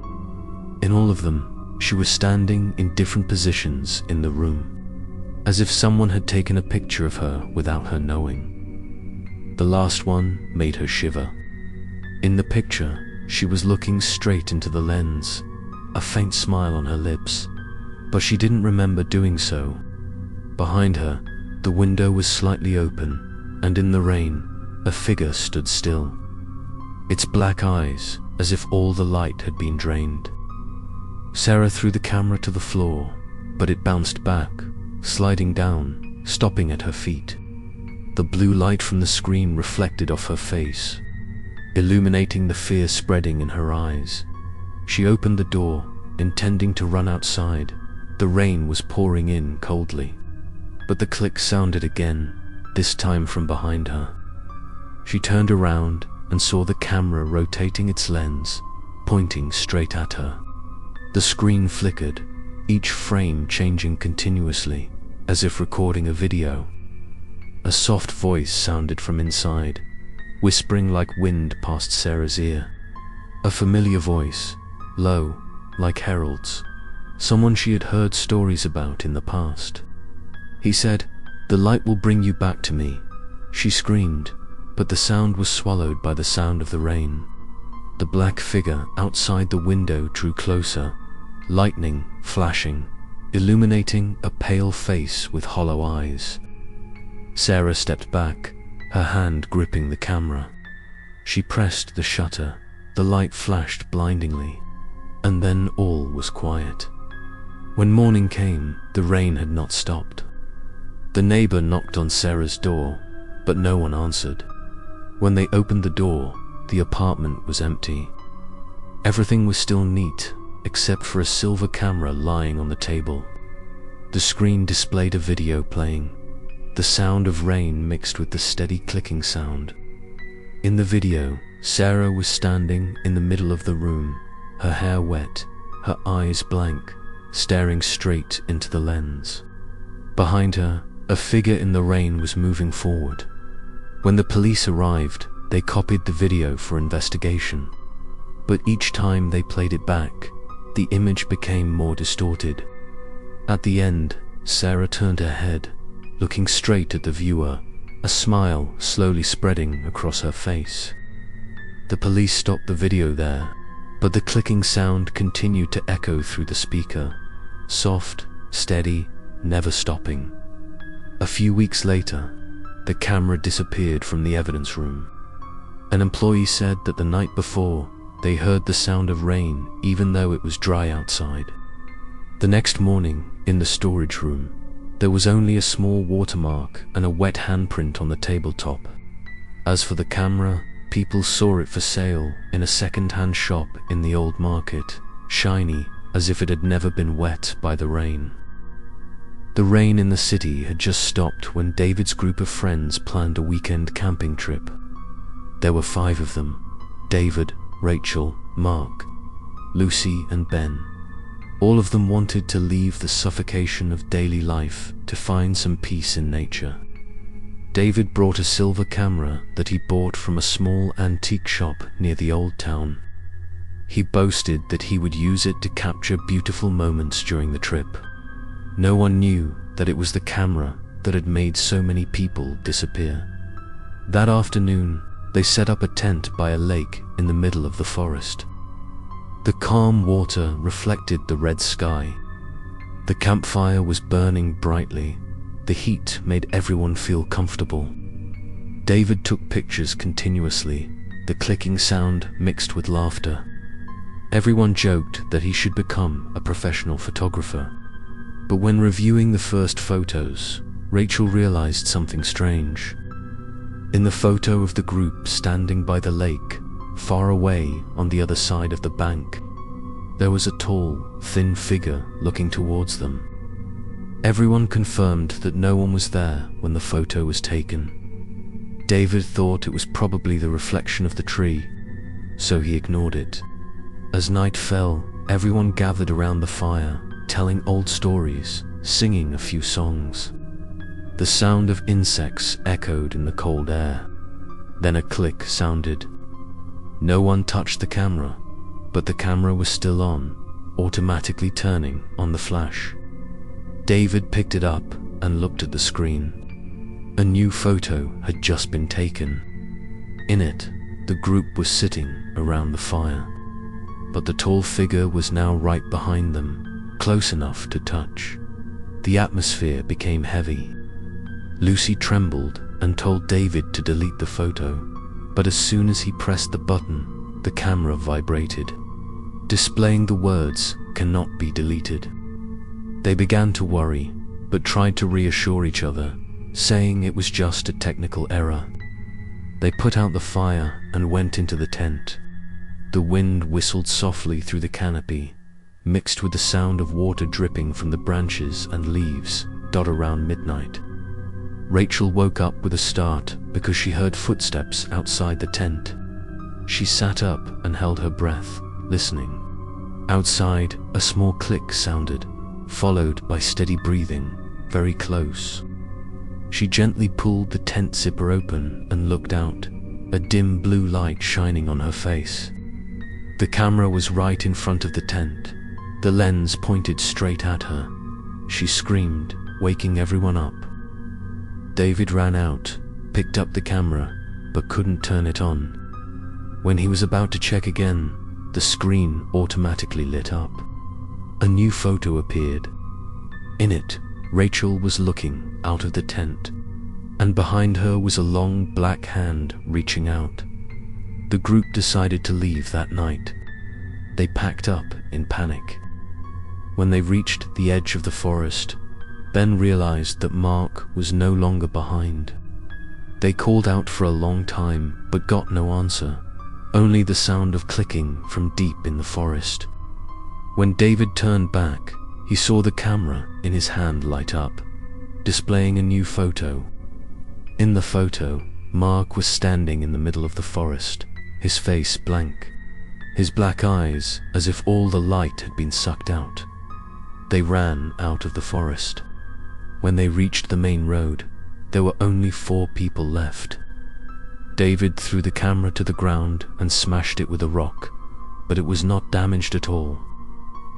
In all of them, she was standing in different positions in the room, as if someone had taken a picture of her without her knowing. The last one made her shiver. In the picture, she was looking straight into the lens, a faint smile on her lips, but she didn't remember doing so. Behind her, the window was slightly open, and in the rain, a figure stood still, its black eyes as if all the light had been drained. Sarah threw the camera to the floor, but it bounced back, sliding down, stopping at her feet. The blue light from the screen reflected off her face, illuminating the fear spreading in her eyes. She opened the door, intending to run outside. The rain was pouring in coldly, but the click sounded again, this time from behind her. She turned around and saw the camera rotating its lens, pointing straight at her. The screen flickered, each frame changing continuously, as if recording a video. A soft voice sounded from inside, whispering like wind past Sarah's ear. A familiar voice, low, like Harold's, someone she had heard stories about in the past. He said, "The light will bring you back to me." She screamed, but the sound was swallowed by the sound of the rain. The black figure outside the window drew closer, lightning flashing, illuminating a pale face with hollow eyes. Sarah stepped back, her hand gripping the camera. She pressed the shutter, the light flashed blindingly, and then all was quiet. When morning came, the rain had not stopped. The neighbor knocked on Sarah's door, but no one answered. When they opened the door, the apartment was empty. Everything was still neat, except for a silver camera lying on the table. The screen displayed a video playing, the sound of rain mixed with the steady clicking sound. In the video, Sarah was standing in the middle of the room, her hair wet, her eyes blank, staring straight into the lens. Behind her, a figure in the rain was moving forward. When the police arrived, they copied the video for investigation. But each time they played it back, the image became more distorted. At the end, Sarah turned her head, looking straight at the viewer, a smile slowly spreading across her face. The police stopped the video there, but the clicking sound continued to echo through the speaker, soft, steady, never stopping. A few weeks later, the camera disappeared from the evidence room. An employee said that the night before, they heard the sound of rain even though it was dry outside. The next morning, in the storage room, there was only a small watermark and a wet handprint on the tabletop. As for the camera, people saw it for sale in a second-hand shop in the old market, shiny as if it had never been wet by the rain. The rain in the city had just stopped when David's group of friends planned a weekend camping trip. There were 5 of them: David, Rachel, Mark, Lucy, and Ben. All of them wanted to leave the suffocation of daily life to find some peace in nature. David brought a silver camera that he bought from a small antique shop near the old town. He boasted that he would use it to capture beautiful moments during the trip. No one knew that it was the camera that had made so many people disappear. That afternoon, they set up a tent by a lake in the middle of the forest. The calm water reflected the red sky. The campfire was burning brightly. The heat made everyone feel comfortable. David took pictures continuously, the clicking sound mixed with laughter. Everyone joked that he should become a professional photographer. But when reviewing the first photos, Rachel realized something strange. In the photo of the group standing by the lake, far away on the other side of the bank, there was a tall, thin figure looking towards them. Everyone confirmed that no one was there when the photo was taken. David thought it was probably the reflection of the tree, so he ignored it. As night fell, everyone gathered around the fire, telling old stories, singing a few songs. The sound of insects echoed in the cold air. Then a click sounded, No one touched the camera, but the camera was still on, automatically turning on the flash. David picked it up and looked at the screen. A new photo had just been taken. In it, the group was sitting around the fire, but the tall figure was now right behind them, close enough to touch. The atmosphere became heavy. Lucy trembled and told David to delete the photo, but as soon as he pressed the button, the camera vibrated, displaying the words, "Cannot be deleted." They began to worry, but tried to reassure each other, saying it was just a technical error. They put out the fire and went into the tent. The wind whistled softly through the canopy, mixed with the sound of water dripping from the branches and leaves, around midnight. Rachel woke up with a start because she heard footsteps outside the tent. She sat up and held her breath, listening. Outside, a small click sounded, followed by steady breathing, very close. She gently pulled the tent zipper open and looked out, a dim blue light shining on her face. The camera was right in front of the tent, the lens pointed straight at her. She screamed, waking everyone up. David ran out, picked up the camera, but couldn't turn it on. When he was about to check again, the screen automatically lit up. A new photo appeared. In it, Rachel was looking out of the tent, and behind her was a long black hand reaching out. The group decided to leave that night. They packed up in panic. When they reached the edge of the forest, Ben realized that Mark was no longer behind. They called out for a long time but got no answer, only the sound of clicking from deep in the forest. When David turned back, he saw the camera in his hand light up, displaying a new photo. In the photo, Mark was standing in the middle of the forest, his face blank, his black eyes as if all the light had been sucked out. They ran out of the forest. When they reached the main road, there were only 4 people left. David threw the camera to the ground and smashed it with a rock, but it was not damaged at all.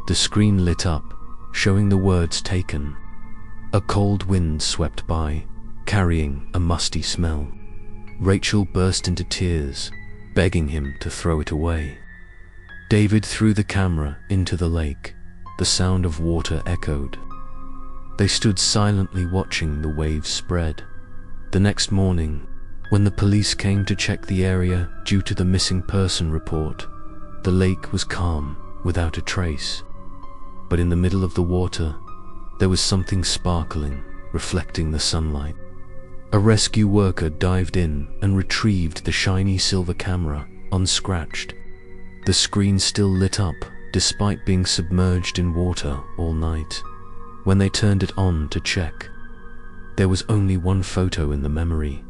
The screen lit up, showing the words taken. A cold wind swept by, carrying a musty smell. Rachel burst into tears, begging him to throw it away. David threw the camera into the lake. The sound of water echoed. They stood silently watching the waves spread. The next morning, when the police came to check the area due to the missing person report, the lake was calm, without a trace. But in the middle of the water, there was something sparkling, reflecting the sunlight. A rescue worker dived in and retrieved the shiny silver camera, unscratched. The screen still lit up, despite being submerged in water all night. When they turned it on to check, there was only one photo in the memory.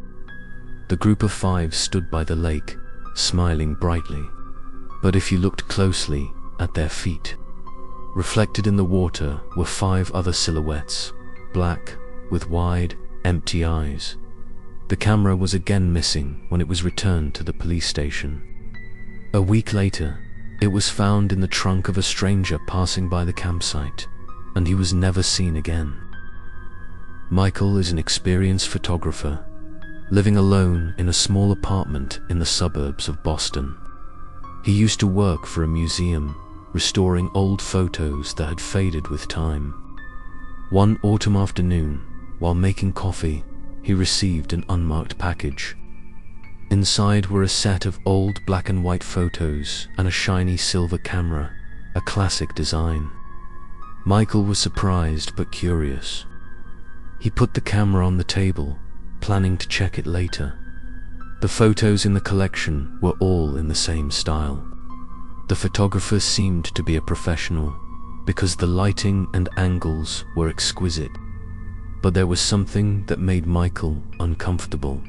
The group of 5 stood by the lake, smiling brightly. But if you looked closely at their feet, reflected in the water were 5 other silhouettes, black, with wide, empty eyes. The camera was again missing when it was returned to the police station. A week later, it was found in the trunk of a stranger passing by the campsite, and he was never seen again. Michael is an experienced photographer, living alone in a small apartment in the suburbs of Boston. He used to work for a museum, restoring old photos that had faded with time. One autumn afternoon, while making coffee, he received an unmarked package. Inside were a set of old black and white photos and a shiny silver camera, a classic design. Michael was surprised but curious. He put the camera on the table, planning to check it later. The photos in the collection were all in the same style. The photographer seemed to be a professional, because the lighting and angles were exquisite. But there was something that made Michael uncomfortable.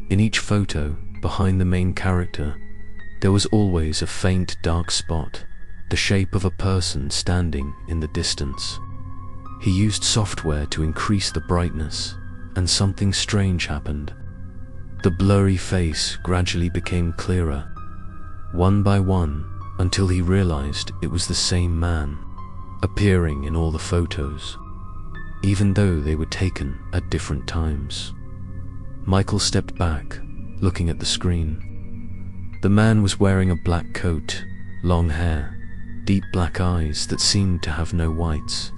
In each photo, behind the main character, there was always a faint dark spot, the shape of a person standing in the distance. He used software to increase the brightness, and something strange happened. The blurry face gradually became clearer. one by one, until he realized it was the same man, appearing in all the photos, even though they were taken at different times. Michael stepped back, looking at the screen. The man was wearing a black coat, long hair, deep black eyes that seemed to have no whites.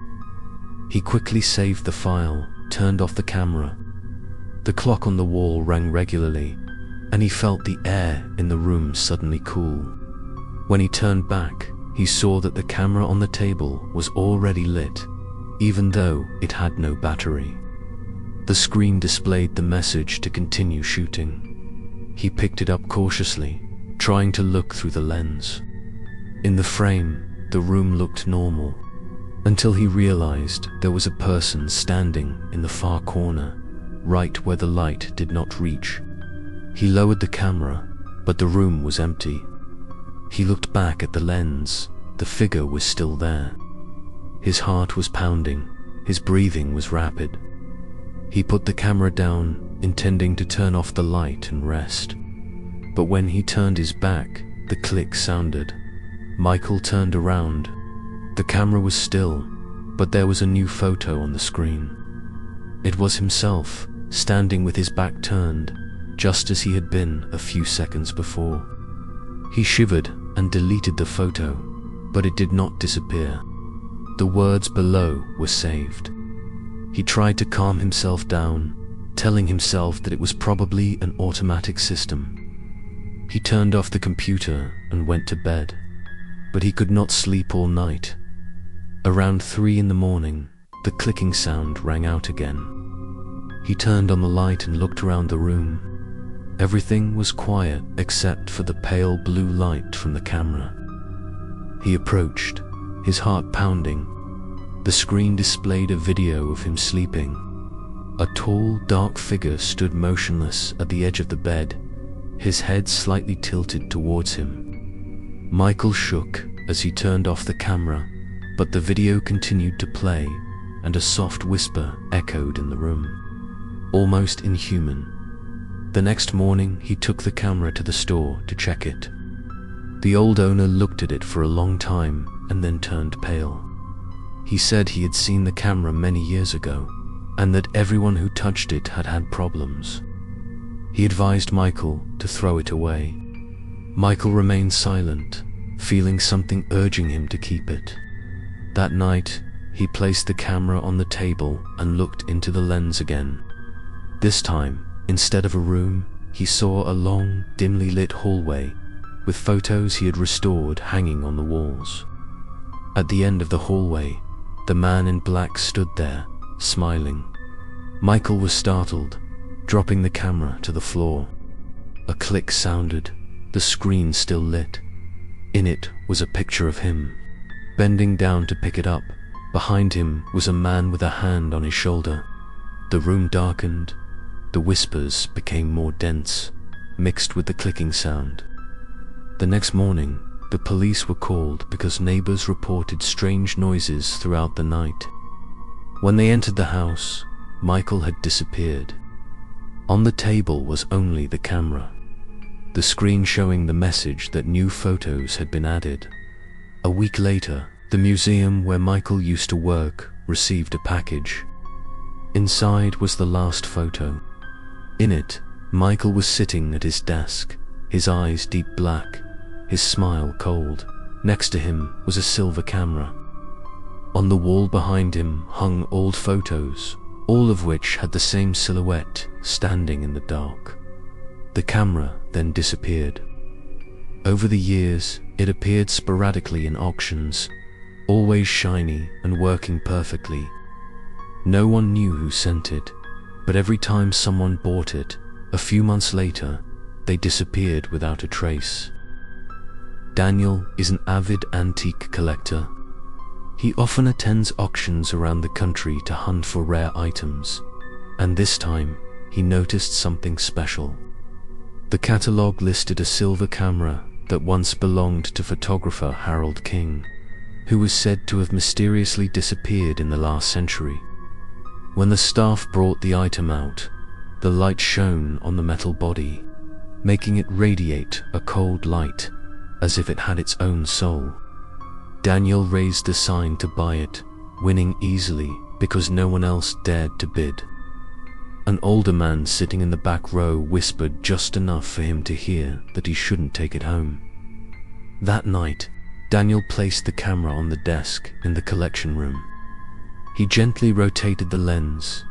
He quickly saved the file, turned off the camera. The clock on the wall rang regularly, and he felt the air in the room suddenly cool. When he turned back, he saw that the camera on the table was already lit, even though it had no battery. The screen displayed the message to continue shooting. He picked it up cautiously, trying to look through the lens. In the frame, the room looked normal, until he realized there was a person standing in the far corner, right where the light did not reach. He lowered the camera, but the room was empty. He looked back at the lens. The figure was still there. His heart was pounding, his breathing was rapid. He put the camera down, intending to turn off the light and rest. But when he turned his back, the click sounded. Michael turned around. The camera was still, but there was a new photo on the screen. It was himself, standing with his back turned, just as he had been a few seconds before. He shivered and deleted the photo, but it did not disappear. The words below were saved. He tried to calm himself down, telling himself that it was probably an automatic system. He turned off the computer and went to bed, but he could not sleep all night. Around 3 in the morning, the clicking sound rang out again. He turned on the light and looked around the room. Everything was quiet except for the pale blue light from the camera. He approached, his heart pounding. The screen displayed a video of him sleeping. A tall, dark figure stood motionless at the edge of the bed, his head slightly tilted towards him. Michael shook as he turned off the camera, but the video continued to play, and a soft whisper echoed in the room. Almost inhuman. The next morning, he took the camera to the store to check it. The old owner looked at it for a long time and then turned pale. He said he had seen the camera many years ago, and that everyone who touched it had had problems. He advised Michael to throw it away. Michael remained silent, feeling something urging him to keep it. That night, he placed the camera on the table and looked into the lens again. This time, instead of a room, he saw a long, dimly lit hallway with photos he had restored hanging on the walls. At the end of the hallway, the man in black stood there, smiling. Michael was startled, dropping the camera to the floor. A click sounded, the screen still lit. In it was a picture of him. Bending down to pick it up, behind him was a man with a hand on his shoulder. The room darkened. The whispers became more dense, mixed with the clicking sound. The next morning, the police were called because neighbors reported strange noises throughout the night. When they entered the house, Michael had disappeared. On the table was only the camera, the screen showing the message that new photos had been added. A week later, the museum where Michael used to work received a package. Inside was the last photo. In it, Michael was sitting at his desk, his eyes deep black, his smile cold. Next to him was a silver camera. On the wall behind him hung old photos, all of which had the same silhouette standing in the dark. The camera then disappeared. Over the years, it appeared sporadically in auctions, always shiny and working perfectly. No one knew who sent it, but every time someone bought it, a few months later, they disappeared without a trace. Daniel is an avid antique collector. He often attends auctions around the country to hunt for rare items, and this time he noticed something special. The catalogue listed a silver camera that once belonged to photographer Harold King, who was said to have mysteriously disappeared in the last century. When the staff brought the item out, the light shone on the metal body, making it radiate a cold light. as if it had its own soul. Daniel raised the sign to buy it, winning easily because no one else dared to bid. An older man sitting in the back row whispered just enough for him to hear that he shouldn't take it home. That night, Daniel placed the camera on the desk in the collection room. He gently rotated the lens,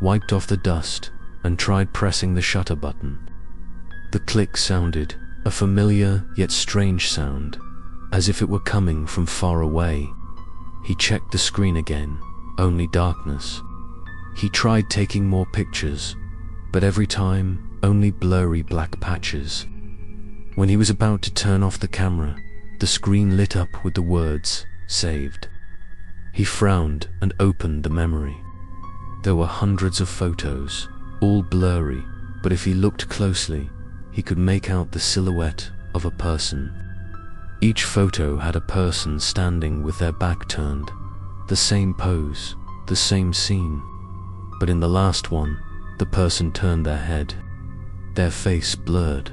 wiped off the dust, and tried pressing the shutter button. The click sounded, a familiar yet strange sound, as if it were coming from far away. He checked the screen again, only darkness. He tried taking more pictures, but every time, only blurry black patches. When he was about to turn off the camera, the screen lit up with the words, "Saved." He frowned and opened the memory. There were hundreds of photos, all blurry, but if he looked closely, he could make out the silhouette of a person. Each photo had a person standing with their back turned, the same pose, the same scene. But in the last one, the person turned their head, their face blurred.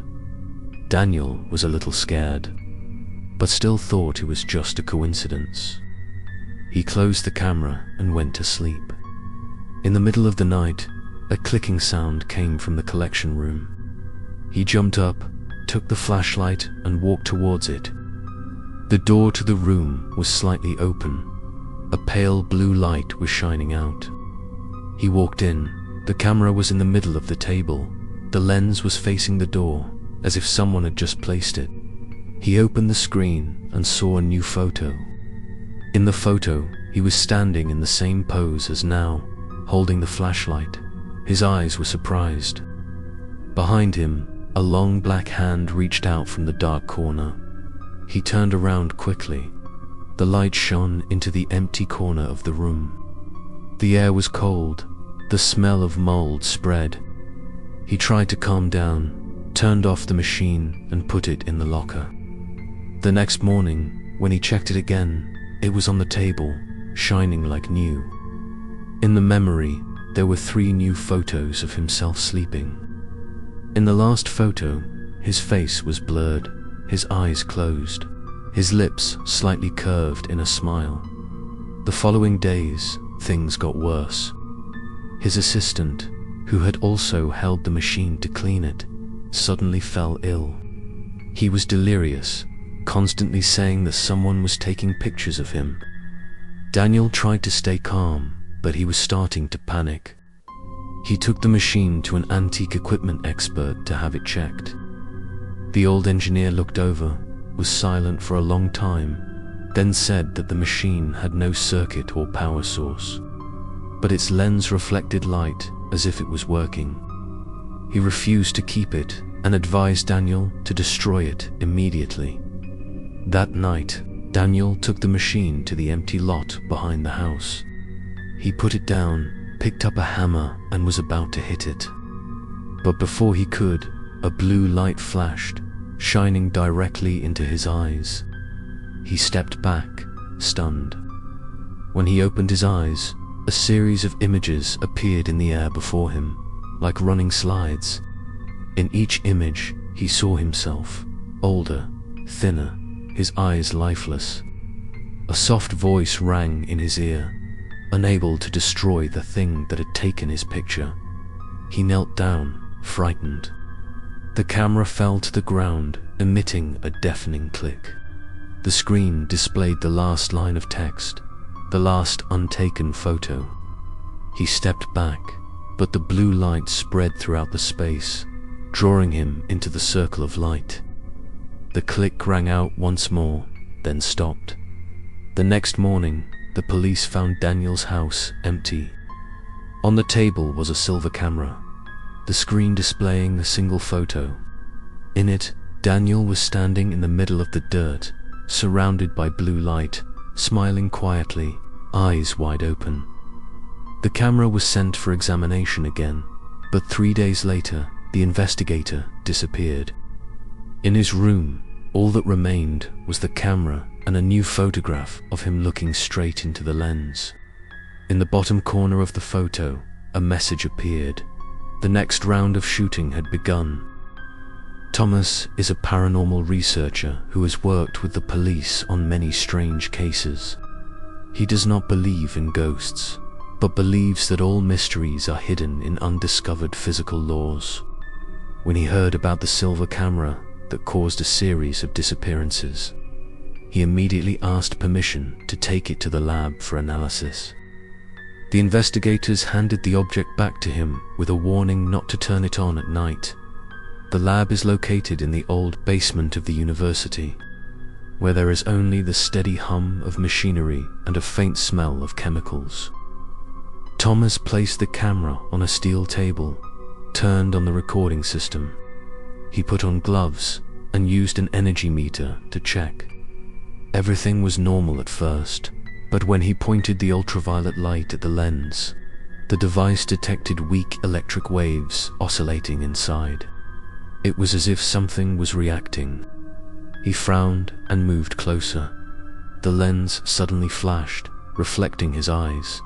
Daniel was a little scared, but still thought it was just a coincidence. He closed the camera and went to sleep. In the middle of the night, a clicking sound came from the collection room. He jumped up, took the flashlight, and walked towards it. The door to the room was slightly open. A pale blue light was shining out. He walked in. The camera was in the middle of the table. The lens was facing the door, as if someone had just placed it. He opened the screen and saw a new photo. In the photo, he was standing in the same pose as now, holding the flashlight. His eyes were surprised. Behind him, a long black hand reached out from the dark corner. He turned around quickly. The light shone into the empty corner of the room. The air was cold. The smell of mold spread. He tried to calm down, turned off the machine, and put it in the locker. The next morning, when he checked it again, it was on the table, shining like new. In the memory, there were 3 new photos of himself sleeping. In the last photo, his face was blurred, his eyes closed, his lips slightly curved in a smile. The following days, things got worse. His assistant, who had also held the machine to clean it, suddenly fell ill. He was delirious, constantly saying that someone was taking pictures of him. Daniel tried to stay calm, but he was starting to panic. He took the machine to an antique equipment expert to have it checked. The old engineer looked over, was silent for a long time, then said that the machine had no circuit or power source, but its lens reflected light as if it was working. He refused to keep it and advised Daniel to destroy it immediately. That night, Daniel took the machine to the empty lot behind the house. He put it down, picked up a hammer, and was about to hit it. But before he could, a blue light flashed, shining directly into his eyes. He stepped back, stunned. When he opened his eyes, a series of images appeared in the air before him, like running slides. In each image, he saw himself, older, thinner, his eyes lifeless. A soft voice rang in his ear, unable to destroy the thing that had taken his picture. He knelt down, frightened. The camera fell to the ground, emitting a deafening click. The screen displayed the last line of text, the last untaken photo. He stepped back, but the blue light spread throughout the space, drawing him into the circle of light. The click rang out once more, then stopped. The next morning, the police found Daniel's house empty. On the table was a silver camera, the screen displaying a single photo. In it, Daniel was standing in the middle of the dirt, surrounded by blue light, smiling quietly, eyes wide open. The camera was sent for examination again, but 3 days later, the investigator disappeared. In his room, all that remained was the camera and a new photograph of him looking straight into the lens. In the bottom corner of the photo, a message appeared. The next round of shooting had begun. Thomas is a paranormal researcher who has worked with the police on many strange cases. He does not believe in ghosts, but believes that all mysteries are hidden in undiscovered physical laws. When he heard about the silver camera that caused a series of disappearances, he immediately asked permission to take it to the lab for analysis. The investigators handed the object back to him with a warning not to turn it on at night. The lab is located in the old basement of the university, where there is only the steady hum of machinery and a faint smell of chemicals. Thomas placed the camera on a steel table, turned on the recording system. He put on gloves and used an energy meter to check. Everything was normal at first, but when he pointed the ultraviolet light at the lens, the device detected weak electric waves oscillating inside. It was as if something was reacting. He frowned and moved closer. The lens suddenly flashed, reflecting his eyes.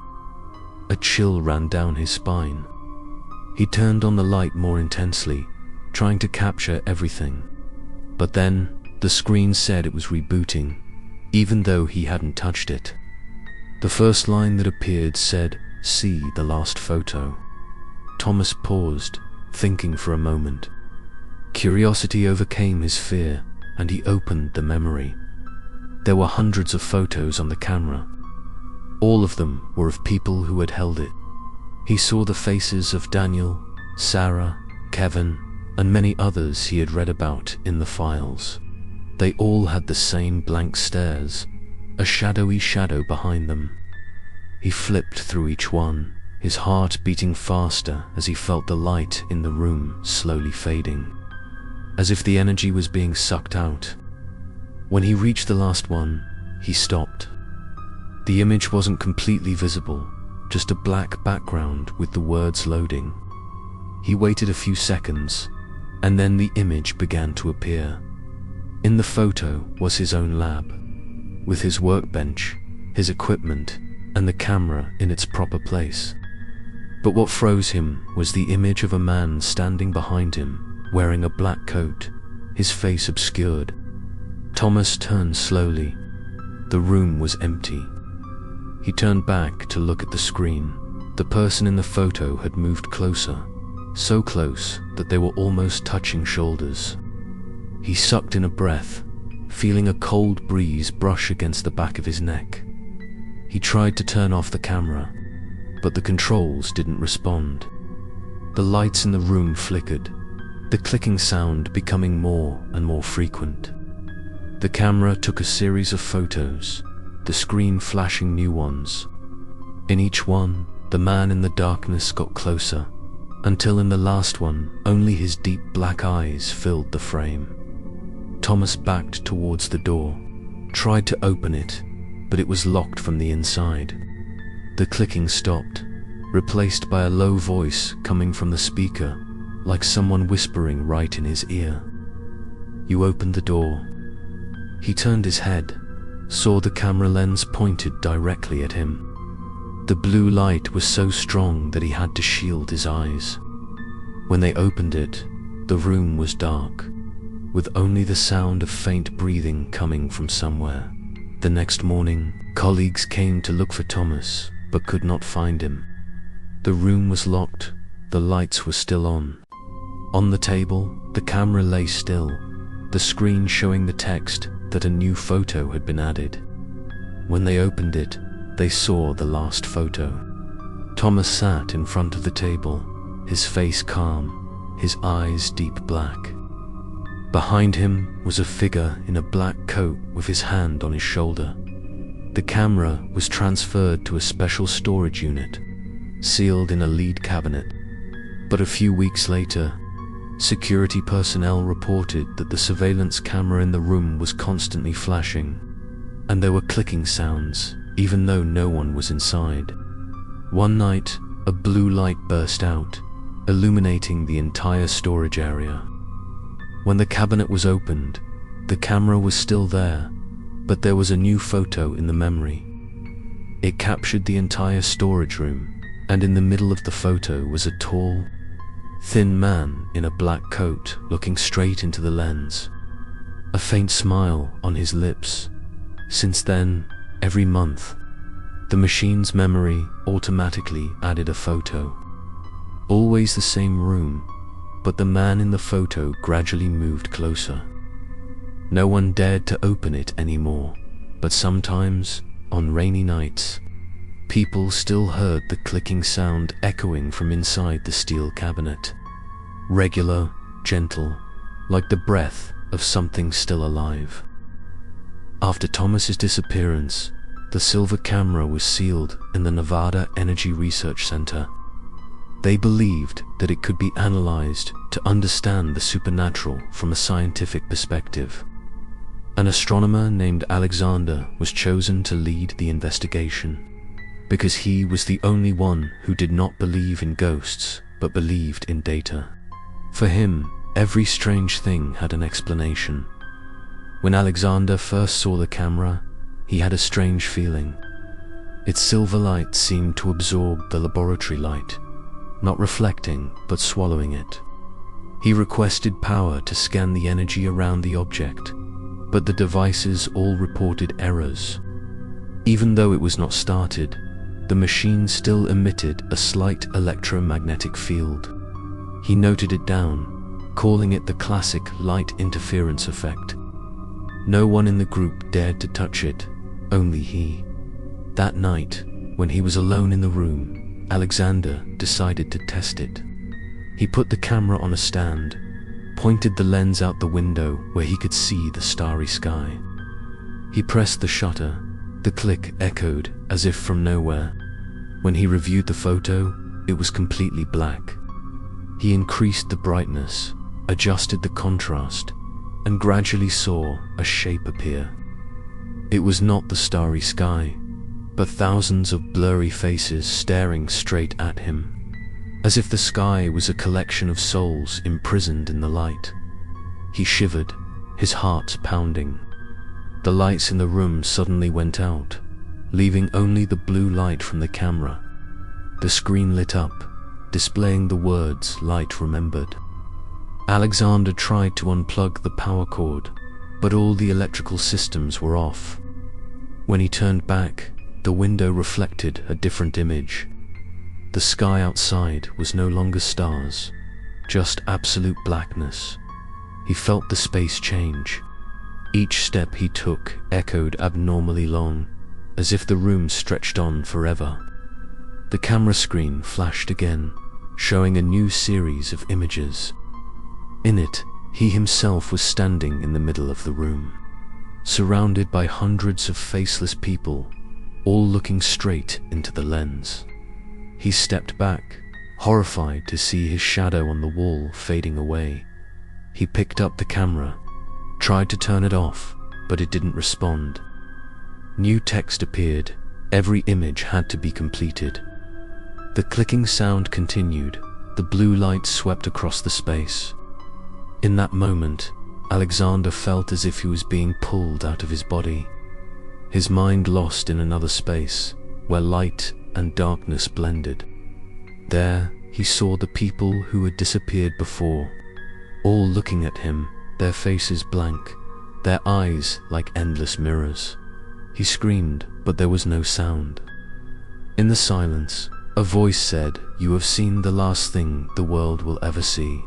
A chill ran down his spine. He turned on the light more intensely, trying to capture everything. But then, the screen said it was rebooting, even though he hadn't touched it. The first line that appeared said, "See the last photo." Thomas paused, thinking for a moment. Curiosity overcame his fear, and he opened the memory. There were hundreds of photos on the camera. All of them were of people who had held it. He saw the faces of Daniel, Sarah, Kevin, and many others he had read about in the files. They all had the same blank stares, a shadowy shadow behind them. He flipped through each one, his heart beating faster as he felt the light in the room slowly fading, as if the energy was being sucked out. When he reached the last one, he stopped. The image wasn't completely visible, just a black background with the words loading. He waited a few seconds, and then the image began to appear. In the photo was his own lab, with his workbench, his equipment, and the camera in its proper place. But what froze him was the image of a man standing behind him, wearing a black coat, his face obscured. Thomas turned slowly. The room was empty. He turned back to look at the screen. The person in the photo had moved closer, so close that they were almost touching shoulders. He sucked in a breath, feeling a cold breeze brush against the back of his neck. He tried to turn off the camera, but the controls didn't respond. The lights in the room flickered, the clicking sound becoming more and more frequent. The camera took a series of photos, the screen flashing new ones. In each one, the man in the darkness got closer, until in the last one, only his deep black eyes filled the frame. Thomas backed towards the door, tried to open it, but it was locked from the inside. The clicking stopped, replaced by a low voice coming from the speaker, like someone whispering right in his ear. "You opened the door." He turned his head, saw the camera lens pointed directly at him. The blue light was so strong that he had to shield his eyes. When they opened it, the room was dark, with only the sound of faint breathing coming from somewhere. The next morning, colleagues came to look for Thomas, but could not find him. The room was locked, the lights were still on. On the table, the camera lay still, the screen showing the text that a new photo had been added. When they opened it, they saw the last photo. Thomas sat in front of the table, his face calm, his eyes deep black. Behind him was a figure in a black coat with his hand on his shoulder. The camera was transferred to a special storage unit, sealed in a lead cabinet. But a few weeks later, security personnel reported that the surveillance camera in the room was constantly flashing, and there were clicking sounds, even though no one was inside. One night, a blue light burst out, illuminating the entire storage area. When the cabinet was opened, the camera was still there, but there was a new photo in the memory. It captured the entire storage room, and in the middle of the photo was a tall, thin man in a black coat looking straight into the lens, a faint smile on his lips. Since then, every month, the machine's memory automatically added a photo. Always the same room, but the man in the photo gradually moved closer. No one dared to open it anymore, but sometimes, on rainy nights, people still heard the clicking sound echoing from inside the steel cabinet. Regular, gentle, like the breath of something still alive. After Thomas's disappearance, the silver camera was sealed in the Nevada Energy Research Center. They believed that it could be analyzed to understand the supernatural from a scientific perspective. An astronomer named Alexander was chosen to lead the investigation, because he was the only one who did not believe in ghosts, but believed in data. For him, every strange thing had an explanation. When Alexander first saw the camera, he had a strange feeling. Its silver light seemed to absorb the laboratory light, not reflecting, but swallowing it. He requested power to scan the energy around the object, but the devices all reported errors. Even though it was not started, the machine still emitted a slight electromagnetic field. He noted it down, calling it the classic light interference effect. No one in the group dared to touch it, only he. That night, when he was alone in the room, Alexander decided to test it. He put the camera on a stand, pointed the lens out the window where he could see the starry sky. He pressed the shutter. The click echoed as if from nowhere. When he reviewed the photo, it was completely black. He increased the brightness, adjusted the contrast, and gradually saw a shape appear. It was not the starry sky, but thousands of blurry faces staring straight at him, as if the sky was a collection of souls imprisoned in the light. He shivered, his heart pounding. The lights in the room suddenly went out, leaving only the blue light from the camera. The screen lit up, displaying the words "Light Remembered." Alexander tried to unplug the power cord, but all the electrical systems were off. When he turned back, the window reflected a different image. The sky outside was no longer stars, just absolute blackness. He felt the space change. Each step he took echoed abnormally long, as if the room stretched on forever. The camera screen flashed again, showing a new series of images. In it, he himself was standing in the middle of the room, surrounded by hundreds of faceless people, all looking straight into the lens. He stepped back, horrified to see his shadow on the wall fading away. He picked up the camera, tried to turn it off, but it didn't respond. New text appeared. Every image had to be completed. The clicking sound continued. The blue light swept across the space. In that moment, Alexander felt as if he was being pulled out of his body, his mind lost in another space, where light and darkness blended. There, he saw the people who had disappeared before, all looking at him, their faces blank, their eyes like endless mirrors. He screamed, but there was no sound. In the silence, a voice said, "You have seen the last thing the world will ever see."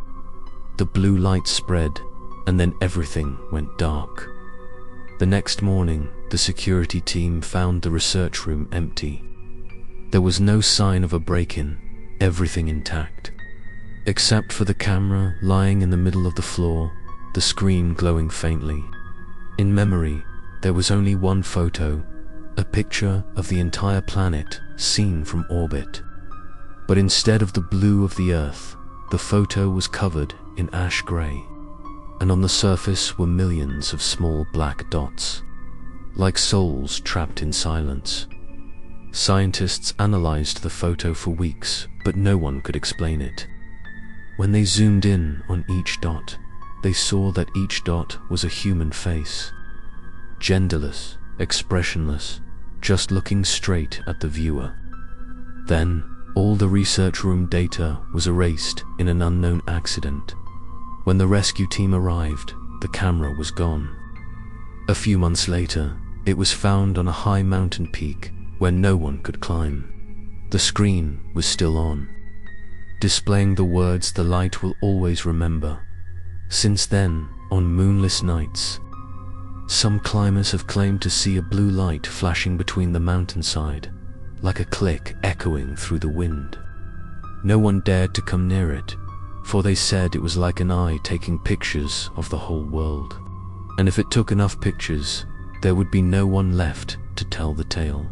The blue light spread, and then everything went dark. The next morning, the security team found the research room empty. There was no sign of a break-in, everything intact. Except for the camera lying in the middle of the floor, the screen glowing faintly. In memory, there was only one photo, a picture of the entire planet seen from orbit. But instead of the blue of the Earth, the photo was covered in ash gray, and on the surface were millions of small black dots, like souls trapped in silence. Scientists analyzed the photo for weeks, but no one could explain it. When they zoomed in on each dot, they saw that each dot was a human face, genderless, expressionless, just looking straight at the viewer. Then, All the research room data was erased in an unknown accident. When the rescue team arrived, the camera was gone. A few months later, it was found on a high mountain peak where no one could climb. The screen was still on, displaying the words the light will always remember. Since then, on moonless nights, some climbers have claimed to see a blue light flashing between the mountainside, like a click echoing through the wind. No one dared to come near it, for they said it was like an eye taking pictures of the whole world. And if it took enough pictures, there would be no one left to tell the tale.